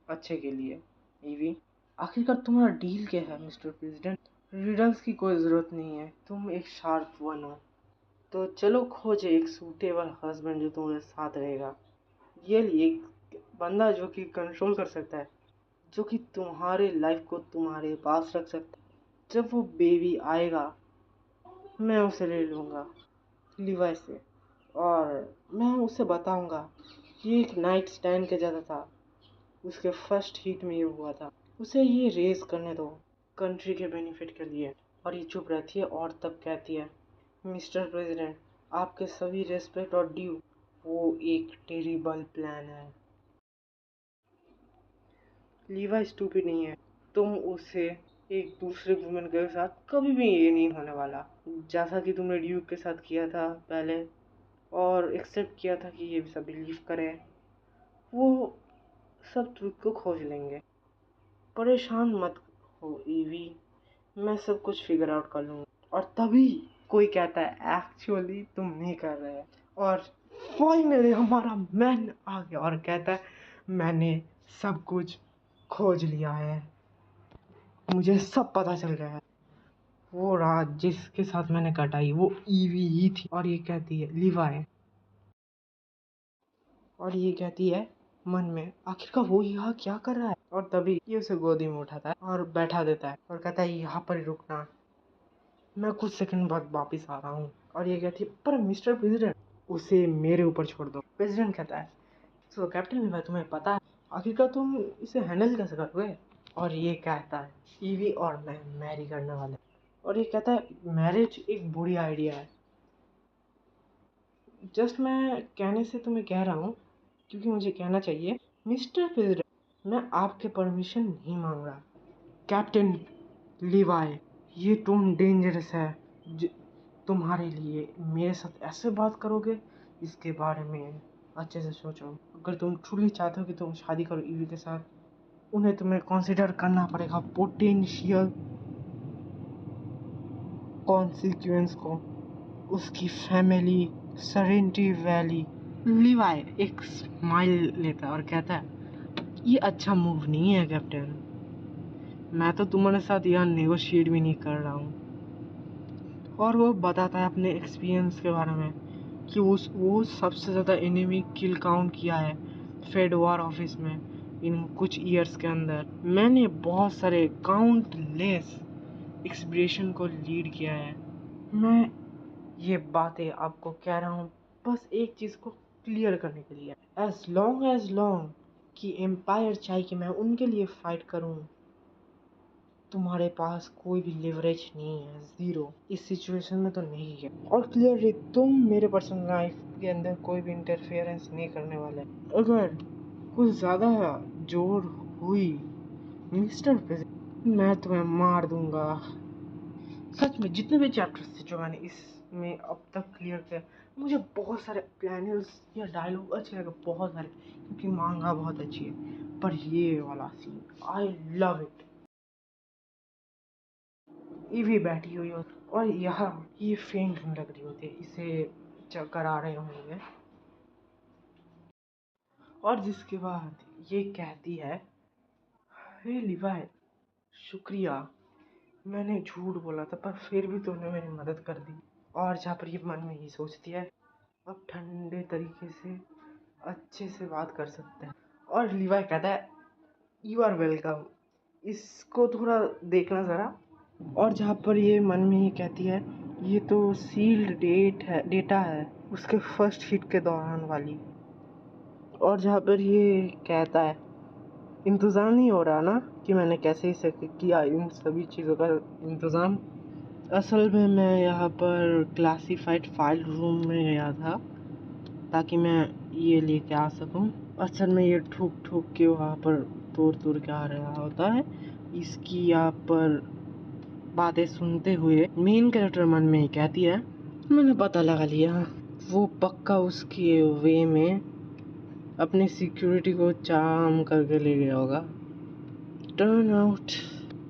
अच्छे के लिए। ईवी, आखिरकार तुम्हारा डील क्या है मिस्टर प्रेसिडेंट? रिडल्स की कोई ज़रूरत नहीं है, तुम एक शार्प वन हो। तो चलो खोजे एक सूटेबल हस्बैंड जो तुम्हारे साथ रहेगा। ये लिए एक बंदा जो कि कंट्रोल कर सकता है, जो कि तुम्हारे लाइफ को तुम्हारे पास रख सकता है। जब वो बेबी आएगा मैं उसे ले लूँगा लीवाई से, और मैं उसे बताऊँगा कि एक नाइट स्टैंड के जैसा था, उसके फर्स्ट हीट में ये हुआ था, उसे ये रेस करने दो कंट्री के बेनिफिट के लिए। और ये चुप रहती है और तब कहती है, मिस्टर प्रेसिडेंट आपके सभी रेस्पेक्ट और ड्यू, वो एक टेरिबल प्लान है। लीवा स्टूपिड नहीं है, तुम उसे एक दूसरे वुमेन के साथ कभी भी ये नहीं होने वाला, जैसा कि तुमने ड्यूक के साथ किया था पहले और एक्सेप्ट किया था कि ये सब बिलीव करें। वो सब ट्रुथ को खोज लेंगे, परेशान मत हो ईवी, मैं सब कुछ फिगर आउट कर लूँगा। और तभी कोई कहता है एक्चुअली तुम नहीं कर रहे। और फाइनली हमारा मैन आ गया और कहता है मैंने सब कुछ खोज लिया है, मुझे सब पता चल गया है। वो रात जिसके साथ मैंने कटाई वो ईवी ही थी। और ये कहती है लीवाई, और ये कहती है मन में, आखिरकार वो यहाँ क्या कर रहा है? और तभी ये उसे गोदी में उठाता है और बैठा देता है और कहता है यहाँ पर ही रुकना, मैं कुछ सेकंड बाद वापिस आ रहा हूँ। और ये कहती है पर मिस्टर प्रेसिडेंट उसे मेरे ऊपर छोड़ दो। प्रेसिडेंट कहता है सो कैप्टन लीवाई तुम्हें पता है आखिरकार तुम इसे हैंडल कैसे करोगे? और ये कहता है ईवी और मैं मैरी करने वाले। और ये कहता है मैरिज एक बुरी आइडिया है। जस्ट मैं कहने से तुम्हें कह रहा हूँ क्योंकि मुझे कहना चाहिए। मिस्टर प्रेसिडेंट मैं आपके परमिशन नहीं मांग रहा। कैप्टन लीवाई ये तुम डेंजरस है, तुम्हारे लिए मेरे साथ ऐसे बात करोगे, इसके बारे में अच्छे से सोचो। अगर तुम ट्रूली चाहते हो कि तुम शादी करो ईवी के साथ, उन्हें तुम्हें कंसिडर करना पड़ेगा पोटेंशियल कॉन्सिक्वेंस को, उसकी फैमिली, सरेंटी वैली। लीवाई एक स्माइल लेता है और कहता है ये अच्छा मूव नहीं है कैप्टन, मैं तो तुम्हारे साथ यहाँ नेगोशिएट भी नहीं कर रहा हूँ। और वो बताता है अपने एक्सपीरियंस के बारे में कि वो सबसे ज़्यादा एनिमी किल काउंट किया है फेड वार ऑफिस में इन कुछ ईयर्स के अंदर। मैंने बहुत सारे काउंटलेस एक्सप्रेशन को लीड किया है। मैं ये बातें आपको कह रहा हूँ बस एक चीज़ को क्लियर करने के लिए, एज लॉन्ग कि एम्पायर चाहे कि मैं उनके लिए फाइट करूँ, तुम्हारे पास कोई भी लिवरेज नहीं है, ज़ीरो। इस सिचुएशन में तो नहीं है। और क्लियरली तुम मेरे पर्सनल लाइफ के अंदर कोई भी इंटरफेरेंस नहीं करने वाले। अगर कुछ ज़्यादा जोर हुई मिस्टर प्रेसिडेंट मैं तुम्हें मार दूंगा। सच में जितने भी चैप्टर्स थे जो मैंने इसमें अब तक क्लियर किया, मुझे बहुत सारे प्लानल्स या डायलॉग अच्छे लगे, बहुत सारे, क्योंकि मांगा बहुत अच्छी है। पर ये वाला सीन आई लव इट। ईवी बैठी हुई होती और यहाँ ये फेंट होने लग रही होती है, इसे चक्कर आ रहे होंगे। और जिसके बाद ये कहती है, हे लिवाई, शुक्रिया, मैंने झूठ बोला था पर फिर भी तूने मेरी मदद कर दी। और जहाँ पर ये मन में ही सोचती है, अब ठंडे तरीके से अच्छे से बात कर सकते हैं। और लिवाई कहता है, यू आर वेलकम, इसको थोड़ा देखना ज़रा। और जहाँ पर ये मन में ही कहती है, ये तो सील्ड डेटा है उसके फर्स्ट हिट के दौरान वाली। और जहाँ पर ये कहता है, इंतज़ाम नहीं हो रहा ना कि मैंने कैसे इसे किया इन सभी चीज़ों का इंतज़ाम। असल में मैं यहाँ पर क्लासिफाइड फाइल रूम में गया था ताकि मैं ये लेके आ सकूं। असल में ये ठुक ठुक के वहाँ पर तोड़ के आ रहा होता है। इसकी यहाँ पर बातें सुनते हुए मेन कैरेक्टर मन में ही कहती है, मैंने पता लगा लिया, वो पक्का उसके वे में अपने सिक्योरिटी को चार्म करके ले गया होगा। टर्न आउट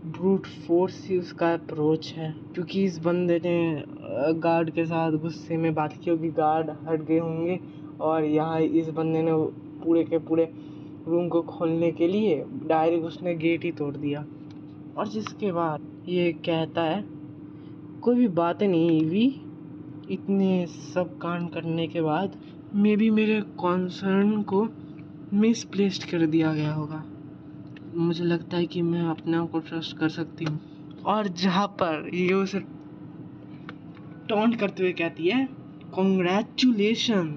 ब्रूट फोर्स ही उसका अप्रोच है, क्योंकि इस बंदे ने गार्ड के साथ गुस्से में बात की होगी, गार्ड हट गए होंगे और यहाँ इस बंदे ने पूरे के पूरे रूम को खोलने के लिए डायरेक्ट उसने गेट ही तोड़ दिया। और जिसके बाद ये कहता है, कोई भी बात नहीं ईवी, इतने सब कांड करने के बाद मे बी मेरे कॉन्सर्न को मिसप्लेस्ड कर दिया गया होगा। मुझे लगता है कि मैं अपने आप को ट्रस्ट कर सकती हूँ। और जहाँ पर ये उसे टॉन्ट करते हुए कहती है, कॉन्ग्रेचुलेशन,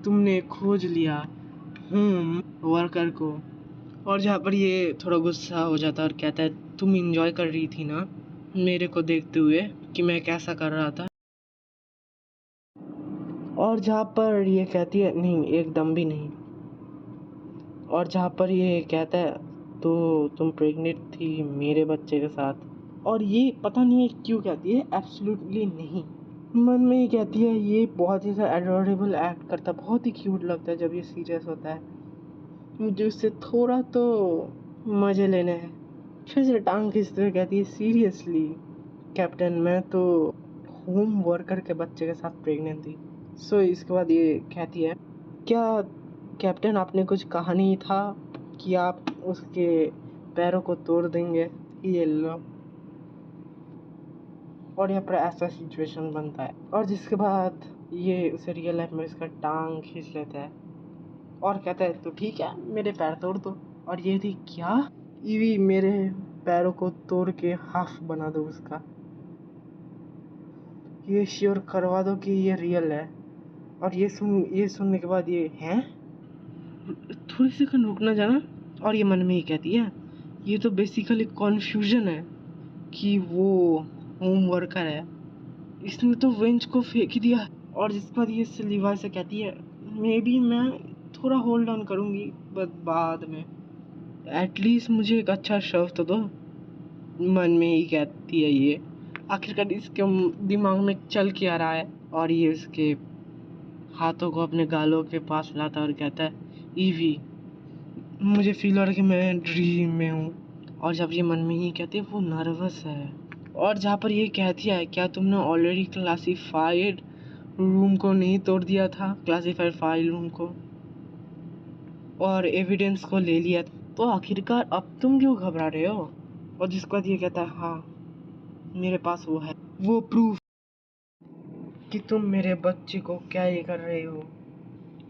तुमने खोज लिया होम वर्कर को। और जहाँ पर ये थोड़ा गुस्सा हो जाता है और कहता है, तुम इंजॉय कर रही थी ना मेरे को देखते हुए कि मैं कैसा कर रहा था। और जहाँ पर ये कहती है, नहीं एकदम भी नहीं। और जहाँ पर ये कहता है, तो तुम प्रेग्नेंट थी मेरे बच्चे के साथ। और ये पता नहीं है क्यों कहती है एब्सोल्युटली नहीं। मन में ही कहती है, ये बहुत ही एडोरेबल एक्ट करता है, बहुत ही क्यूट लगता है जब ये सीरियस होता है, मुझे उससे थोड़ा तो मज़े लेने हैं। फिर से टांग खींचते हुए कहती है, सीरियसली कैप्टन, मैं तो होम वर्कर के बच्चे के साथ प्रेग्नेंट थी। सो इसके बाद ये कहती है, क्या कैप्टन आपने कुछ कहा नहीं था कि आप उसके पैरों को तोड़ देंगे? ये लो। और यहाँ पर ऐसा सिचुएशन बनता है। और जिसके बाद ये उसे रियल लाइफ में इसका टांग खींच लेता है और कहता है, तो ठीक है मेरे पैर तोड़ दो। और ये थी, क्या ईवी मेरे पैरों को तोड़ के हाफ बना दो उसका, ये श्योर करवा दो कि ये रियल है। और ये सुनने के बाद ये हैं, थोड़ी सेकंड रुकना जाना। और ये मन में ही कहती है, ये तो बेसिकली कन्फ्यूजन है कि वो होम वर्कर है, इसने तो वेंच को फेंक ही दिया। और जिसके बाद ये लिवाई से कहती है, मे बी मैं थोड़ा होल्ड ऑन करूँगी बट बाद में, एटलीस्ट मुझे एक अच्छा शव तो दो। मन में ही कहती है ये। आखिरकार इसके दिमाग में चल के आ रहा है। और ये उसके हाथों को अपने गालों के पास लाता और कहता है, ईवी, मुझे फील हो रहा है कि मैं ड्रीम में हूँ। और जब ये मन में ही कहती है, वो नर्वस है। और जहाँ पर ये कहती है, क्या तुमने ऑलरेडी क्लासिफाइड रूम को नहीं तोड़ दिया था, क्लासिफाइड फाइल रूम को, और एविडेंस को ले लिया, तो आखिरकार अब तुम क्यों घबरा रहे हो? और जिसके बाद ये कहता है, हाँ मेरे पास वो है, वो प्रूफ कि तुम मेरे बच्चे को कैरी कर रहे हो।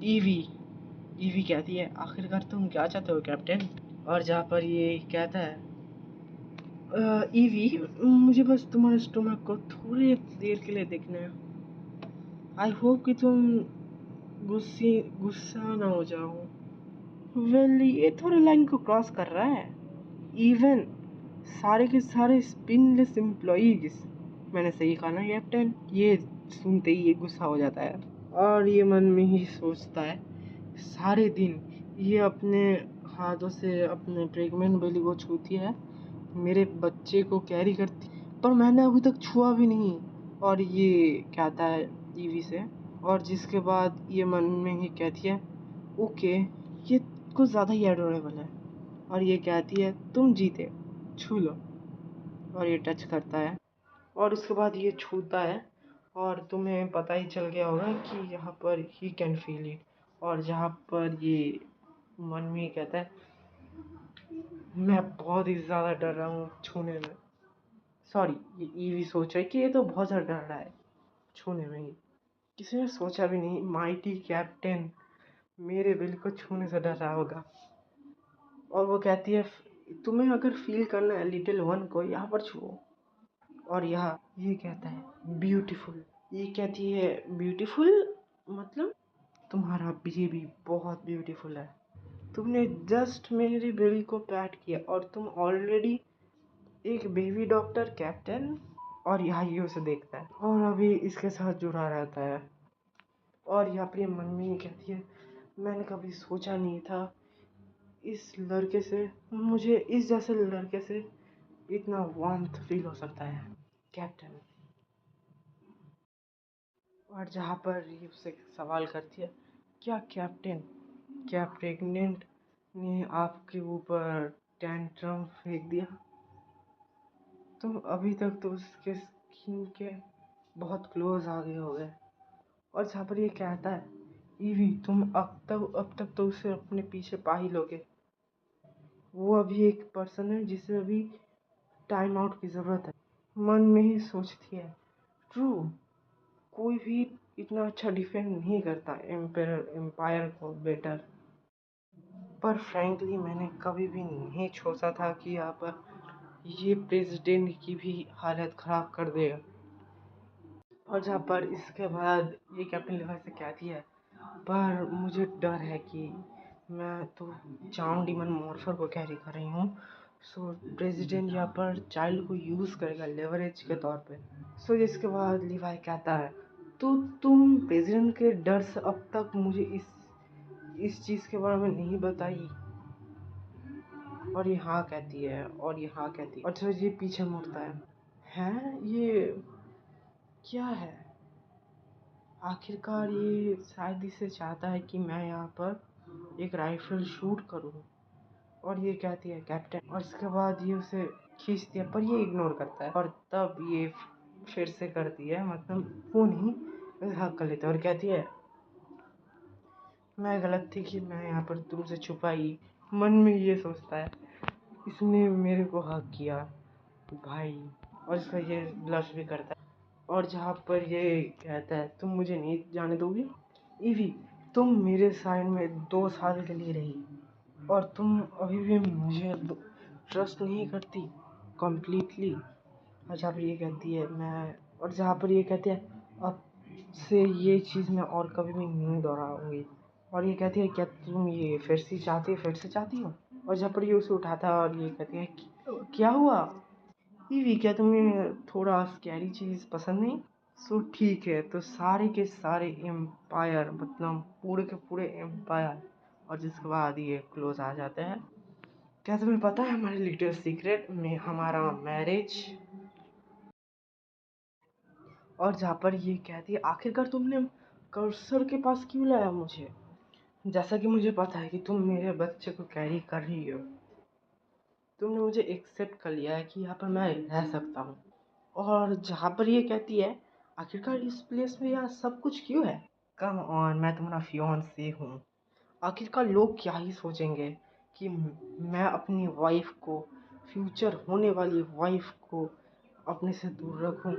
ईवी ईवी कहती है, आखिरकार तुम क्या चाहते हो कैप्टन? और जहाँ पर ये कहता है, ईवी, मुझे बस तुम्हारे स्टोमक को थोड़ी देर के लिए देखना है। आई होप कि तुम गुस्सा ना हो जाओ। वेल, ये थोड़ी लाइन को क्रॉस कर रहा है। इवन सारे के सारे स्पिनलेस एम्प्लॉइज, मैंने सही कहा ना कैप्टन? ये सुनते ही ये गुस्सा हो जाता है और ये मन में ही सोचता है, सारे दिन ये अपने हाथों से अपने प्रेग्नेंट बेली को छूती है, मेरे बच्चे को कैरी करती, पर मैंने अभी तक छुआ भी नहीं। और ये कहता है ईवी से। और जिसके बाद ये मन में ही कहती है, ओके, ये कुछ ज़्यादा ही एडोरेबल है। और ये कहती है, तुम जीते, छू लो। और ये टच करता है और उसके बाद ये छूता है और तुम्हें पता ही चल गया होगा कि यहाँ पर ही कैन फील इट। और जहाँ पर ये मन में ही कहता है मैं बहुत ही ज़्यादा डर रहा हूँ छूने में। सॉरी, ये ईवी सोच रहा है कि ये तो बहुत ज़्यादा डर रहा है छूने में ही। किसी ने सोचा भी नहीं माइटी कैप्टन मेरे बिल को छूने से डर रहा होगा। और वो कहती है तुम्हें अगर फील करना है लिटिल वन को यहाँ पर छुओ। और यहाँ ये कहता है ब्यूटीफुल। ये कहती है ब्यूटीफुल मतलब तुम्हारा बेबी बहुत ब्यूटीफुल है। तुमने जस्ट मेरी बेबी को पैट किया और तुम ऑलरेडी एक बेबी डॉक्टर कैप्टन। और यहाँ ये उसे देखता है और अभी इसके साथ जुड़ा रहता है। और यहाँ पर मन में ये कहती है मैंने कभी सोचा नहीं था इस लड़के से मुझे इस जैसे लड़के से इतना वार्मथ फील हो सकता है कैप्टन। और जहाँ पर ये उससे सवाल करती है क्या कैप्टन, क्या प्रेग्नेंट ने आपके ऊपर टेंट्रम फेंक दिया? तुम अभी तक तो उसके स्किन के बहुत क्लोज आ गए हो गए। और जहाँ पर ये कहता है ईवी तुम अब तक तो उसे अपने पीछे पा ही लोगे। वो अभी एक पर्सन है जिसे अभी टाइम आउट की ज़रूरत है। मन में ही सोचती है ट्रू, कोई भी इतना अच्छा डिफेंड नहीं करता एम्पायर को बेटर। पर फ्रैंकली मैंने कभी भी नहीं सोचा था कि यहाँ पर ये प्रेसिडेंट की भी हालत ख़राब कर देगा। और जहाँ पर इसके बाद ये कैप्टन लिवाई से कहती है पर मुझे डर है कि मैं तो चाउन डीमन मॉर्फर को कैरी कर रही हूँ। सो प्रेसिडेंट यहाँ पर चाइल्ड को यूज़ करेगा लेवरेज के तौर पे। सो जिसके बाद लिवाई कहता है तो तुम प्रेसिडेंट के डर से अब तक मुझे इस चीज़ के बारे में नहीं बताई। और ये हाँ कहती है और ये हाँ कहती है। और फिर ये पीछे मुड़ता है हैं ये क्या है? आखिरकार ये शायद इसे चाहता है कि मैं यहाँ पर एक राइफल शूट करूँ। और ये कहती है कैप्टन। और इसके बाद ये उसे खींचती है पर ये इग्नोर करता है। और तब ये फिर से करती है मतलब वो नहीं हक कर लेता है और कहती है मैं गलत थी कि मैं यहाँ पर तुमसे छुपाई। मन में ये सोचता है इसने मेरे को हक किया भाई। और इसका ये ब्लश भी करता है। और जहाँ पर ये कहता है तुम मुझे नहीं जाने दोगी ईवी, तुम मेरे साइड में 2 साल के लिए रही और तुम अभी भी मुझे ट्रस्ट नहीं करती कम्प्लीटली। और जहाँ पर ये कहती है मैं और जहाँ पर ये कहती है अब से ये चीज़ मैं और कभी भी नहीं दोहराऊंगी। और ये कहती है क्या तुम ये फिर से चाहती हो? और जहाँ पर ये उसे उठाता है और ये कहती है क्या हुआ ईवी, क्या तुम्हें थोड़ा स्कैरी चीज़ पसंद नहीं? सो ठीक है तो सारे के सारे एम्पायर मतलब पूरे के पूरे एम्पायर। और जिसके बाद ये क्लोज आ जाते हैं। क्या तुम्हें पता है हमारे लिटिल सीक्रेट में हमारा मैरिज? और जहाँ पर ये कहती है आखिरकार तुमने कर्सर के पास क्यों लाया मुझे? जैसा कि मुझे पता है कि तुम मेरे बच्चे को कैरी कर रही हो, तुमने मुझे एक्सेप्ट कर लिया है कि यहाँ पर मैं रह सकता हूँ। और जहाँ पर ये कहती है आखिरकार इस प्लेस में यहाँ सब कुछ क्यों है? कम ऑन, मैं तुम्हारा फियांसे हूँ। आखिरकार लोग क्या ही सोचेंगे कि मैं अपनी वाइफ को, फ्यूचर होने वाली वाइफ को अपने से दूर रखूं।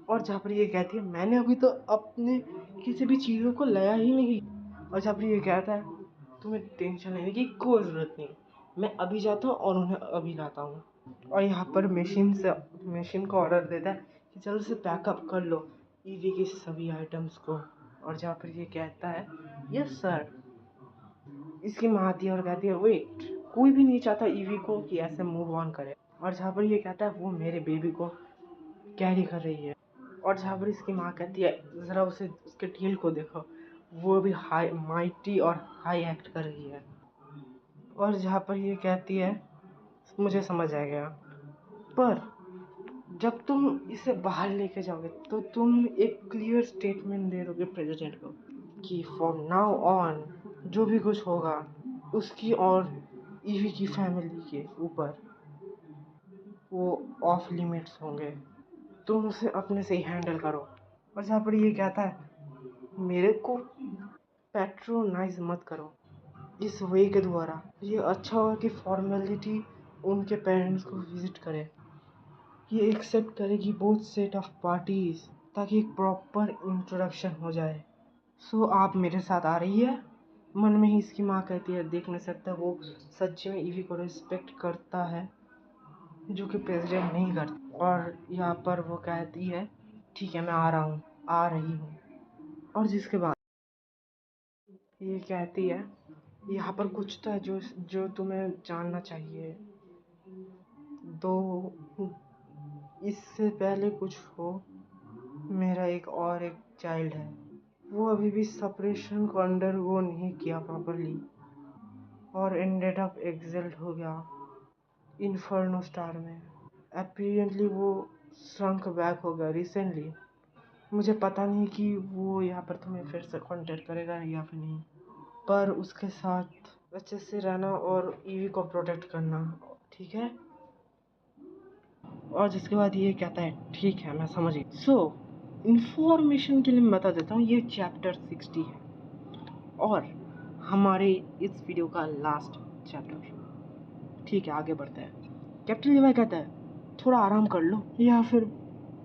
और जहाँ पर ये कहती है मैंने अभी तो अपने किसी भी चीज़ों को लाया ही नहीं। और जहाँ पर ये कहता है तुम्हें टेंशन लेने की कोई ज़रूरत नहीं, मैं अभी जाता हूँ और उन्हें अभी लाता हूँ। और यहाँ पर मशीन को ऑर्डर देता है कि जल्द से पैकअप कर लो ईवी के सभी आइटम्स को। और जहाँ पर ये कहता है यस सर। इसकी माँ आती है और कहती है वेट, कोई भी नहीं चाहता ईवी को कि ऐसे मूव ऑन करे। और जहाँ पर ये कहता है वो मेरे बेबी को कैरी कर रही है। और जहाँ पर इसकी माँ कहती है ज़रा उसे उसके टेल को देखो, वो भी हाई माइटी और हाई एक्ट कर रही है। और जहाँ पर ये कहती है मुझे समझ आ गया, पर जब तुम इसे बाहर लेके जाओगे तो तुम एक क्लियर स्टेटमेंट दे दोगे प्रेसिडेंट को कि फॉर नाउ ऑन जो भी कुछ होगा उसकी और ईवी की फैमिली के ऊपर वो ऑफ लिमिट्स होंगे। तुम उसे अपने से ही हैंडल करो। और जहाँ पर ये कहता है मेरे को पैट्रोनाइज मत करो इस वे के द्वारा, ये अच्छा होगा कि फॉर्मेलिटी उनके पेरेंट्स को विजिट करे, ये एक्सेप्ट करे कि बोथ सेट ऑफ पार्टीज, ताकि एक प्रॉपर इंट्रोडक्शन हो जाए। सो आप मेरे साथ आ रही है? मन में ही इसकी माँ कहती है, देख नहीं सकता वो सच्ची में ईवी को रिस्पेक्ट करता है जो कि प्रेसिडेंट नहीं करता। और यहाँ पर वो कहती है ठीक है मैं आ रहा हूँ, आ रही हूँ। और जिसके बाद ये कहती है यहाँ पर कुछ तो है जो जो तुम्हें जानना चाहिए। दो इससे पहले कुछ हो, मेरा एक चाइल्ड है, वो अभी भी सेपरेशन को अंडरगो नहीं किया प्रॉपरली और एंडेड अप एग्जिल्ड हो गया इन्फर्नो स्टार में। अपेरेंटली वो श्रंक बैक हो गया रिसेंटली। मुझे पता नहीं कि वो यहाँ पर तुम्हें फिर से कांटेक्ट करेगा या फिर नहीं, पर उसके साथ अच्छे से रहना और ईवी को प्रोटेक्ट करना, ठीक है? और जिसके बाद ये कहता है ठीक है मैं समझ गई। सो इन्फॉर्मेशन के लिए मैं बता देता हूँ ये चैप्टर 60 है और हमारे इस वीडियो का लास्ट चैप्टर। ठीक है आगे बढ़ते हैं। कैप्टन लीवाई कहता है थोड़ा आराम कर लो या फिर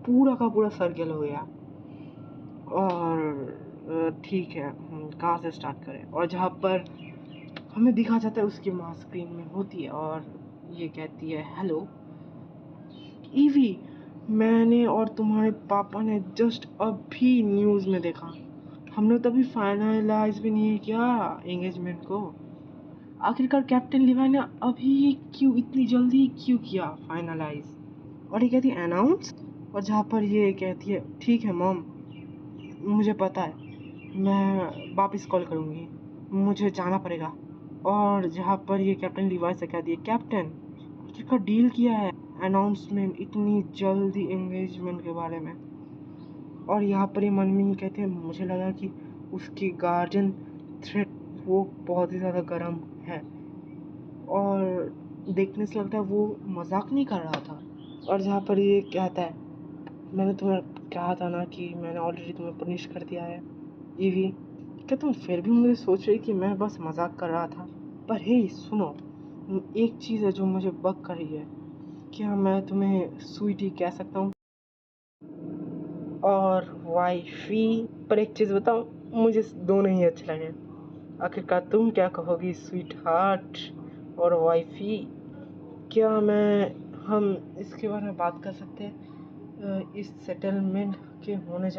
पूरा का पूरा सर्कल हो गया। और ठीक है कहाँ से स्टार्ट करें? और जहाँ पर हमें दिखा जाता है उसकी माँ स्क्रीन में होती है और ये कहती है हेलो ईवी, मैंने और तुम्हारे पापा ने जस्ट अभी न्यूज़ में देखा, हमने तभी फाइनलाइज भी नहीं किया एंगेजमेंट को। आखिरकार कैप्टन लीवाई ने अभी क्यों इतनी जल्दी क्यों किया फाइनलाइज? और ये कहती है अनाउंस। और जहाँ पर ये कहती है ठीक है मॉम मुझे पता है, मैं वापस कॉल करूँगी, मुझे जाना पड़ेगा। और जहाँ पर ये कैप्टन लीवाई से कहती है कैप्टन आखिरकार डील किया है अनाउंसमेंट इतनी जल्दी एंगेजमेंट के बारे में। और यहाँ पर ये मन में ही कहते हैं मुझे लगा कि उसकी गार्जियन थ्रेट वो बहुत ही ज़्यादा गर्म है और देखने से लगता है वो मजाक नहीं कर रहा था। और जहाँ पर ये कहता है मैंने तुम्हें कहा था ना कि मैंने ऑलरेडी तुम्हें पनिश कर दिया है ईवी, क्या तुम फिर भी मुझे सोच रही कि मैं बस मजाक कर रहा था? पर हे सुनो, एक चीज़ है जो मुझे बग कर रही है, क्या मैं तुम्हें स्वीटी कह सकता हूँ और वाइफी? पर एक चीज़ बताऊँ, मुझे दोनों ही अच्छे लगे। आखिरकार तुम क्या कहोगी स्वीट हार्ट और वाइफी? क्या हम इसके बारे में बात कर सकते हैं इस सेटलमेंट के हो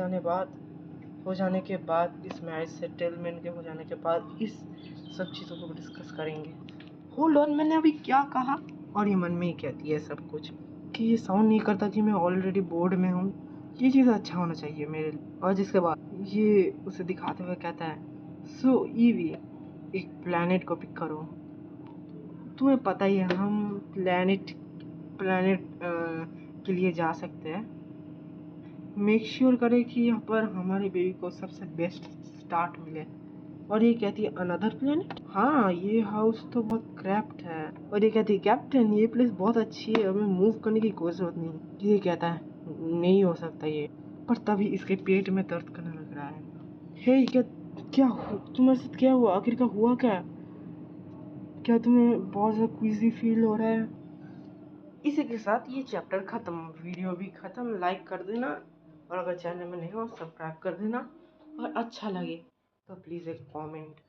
जाने के बाद इस मैरिज सेटलमेंट के हो जाने के बाद इस सब चीज़ों को डिस्कस करेंगे। होल्ड ऑन, मैंने अभी क्या कहा? और ये मन में ही कहती है सब कुछ कि ये साउंड नहीं करता कि मैं ऑलरेडी बोर्ड में हूँ, ये चीज़ अच्छा होना चाहिए मेरे लिए। और जिसके बाद ये उसे दिखाते हुए कहता है सो ईवी एक प्लैनेट को पिक करो। तुम्हें पता ही है हम प्लैनेट के लिए जा सकते हैं। मेक श्योर करें कि यहाँ पर हमारे बेबी को सबसे बेस्ट स्टार्ट मिले। और ये कहती है अनदर प्लेनेट, हाँ ये हाउस तो बहुत क्रैप्ट है। और ये कहती है कैप्टन ये प्लेस बहुत अच्छी है, हमें मूव करने की कोई जरूरत नहीं। ये कहता है नहीं हो सकता ये, पर तभी इसके पेट में दर्द करने लग रहा है। हे तुम्हारे साथ क्या हुआ? आखिरकार हुआ क्या तुम्हें बहुत ज़्यादा क्विजी फील हो रहा है? इसी के साथ ये चैप्टर ख़त्म, वीडियो भी ख़त्म। लाइक कर देना और अगर चैनल में नहीं हो सब्सक्राइब कर देना और अच्छा लगे तो प्लीज़ एक कमेंट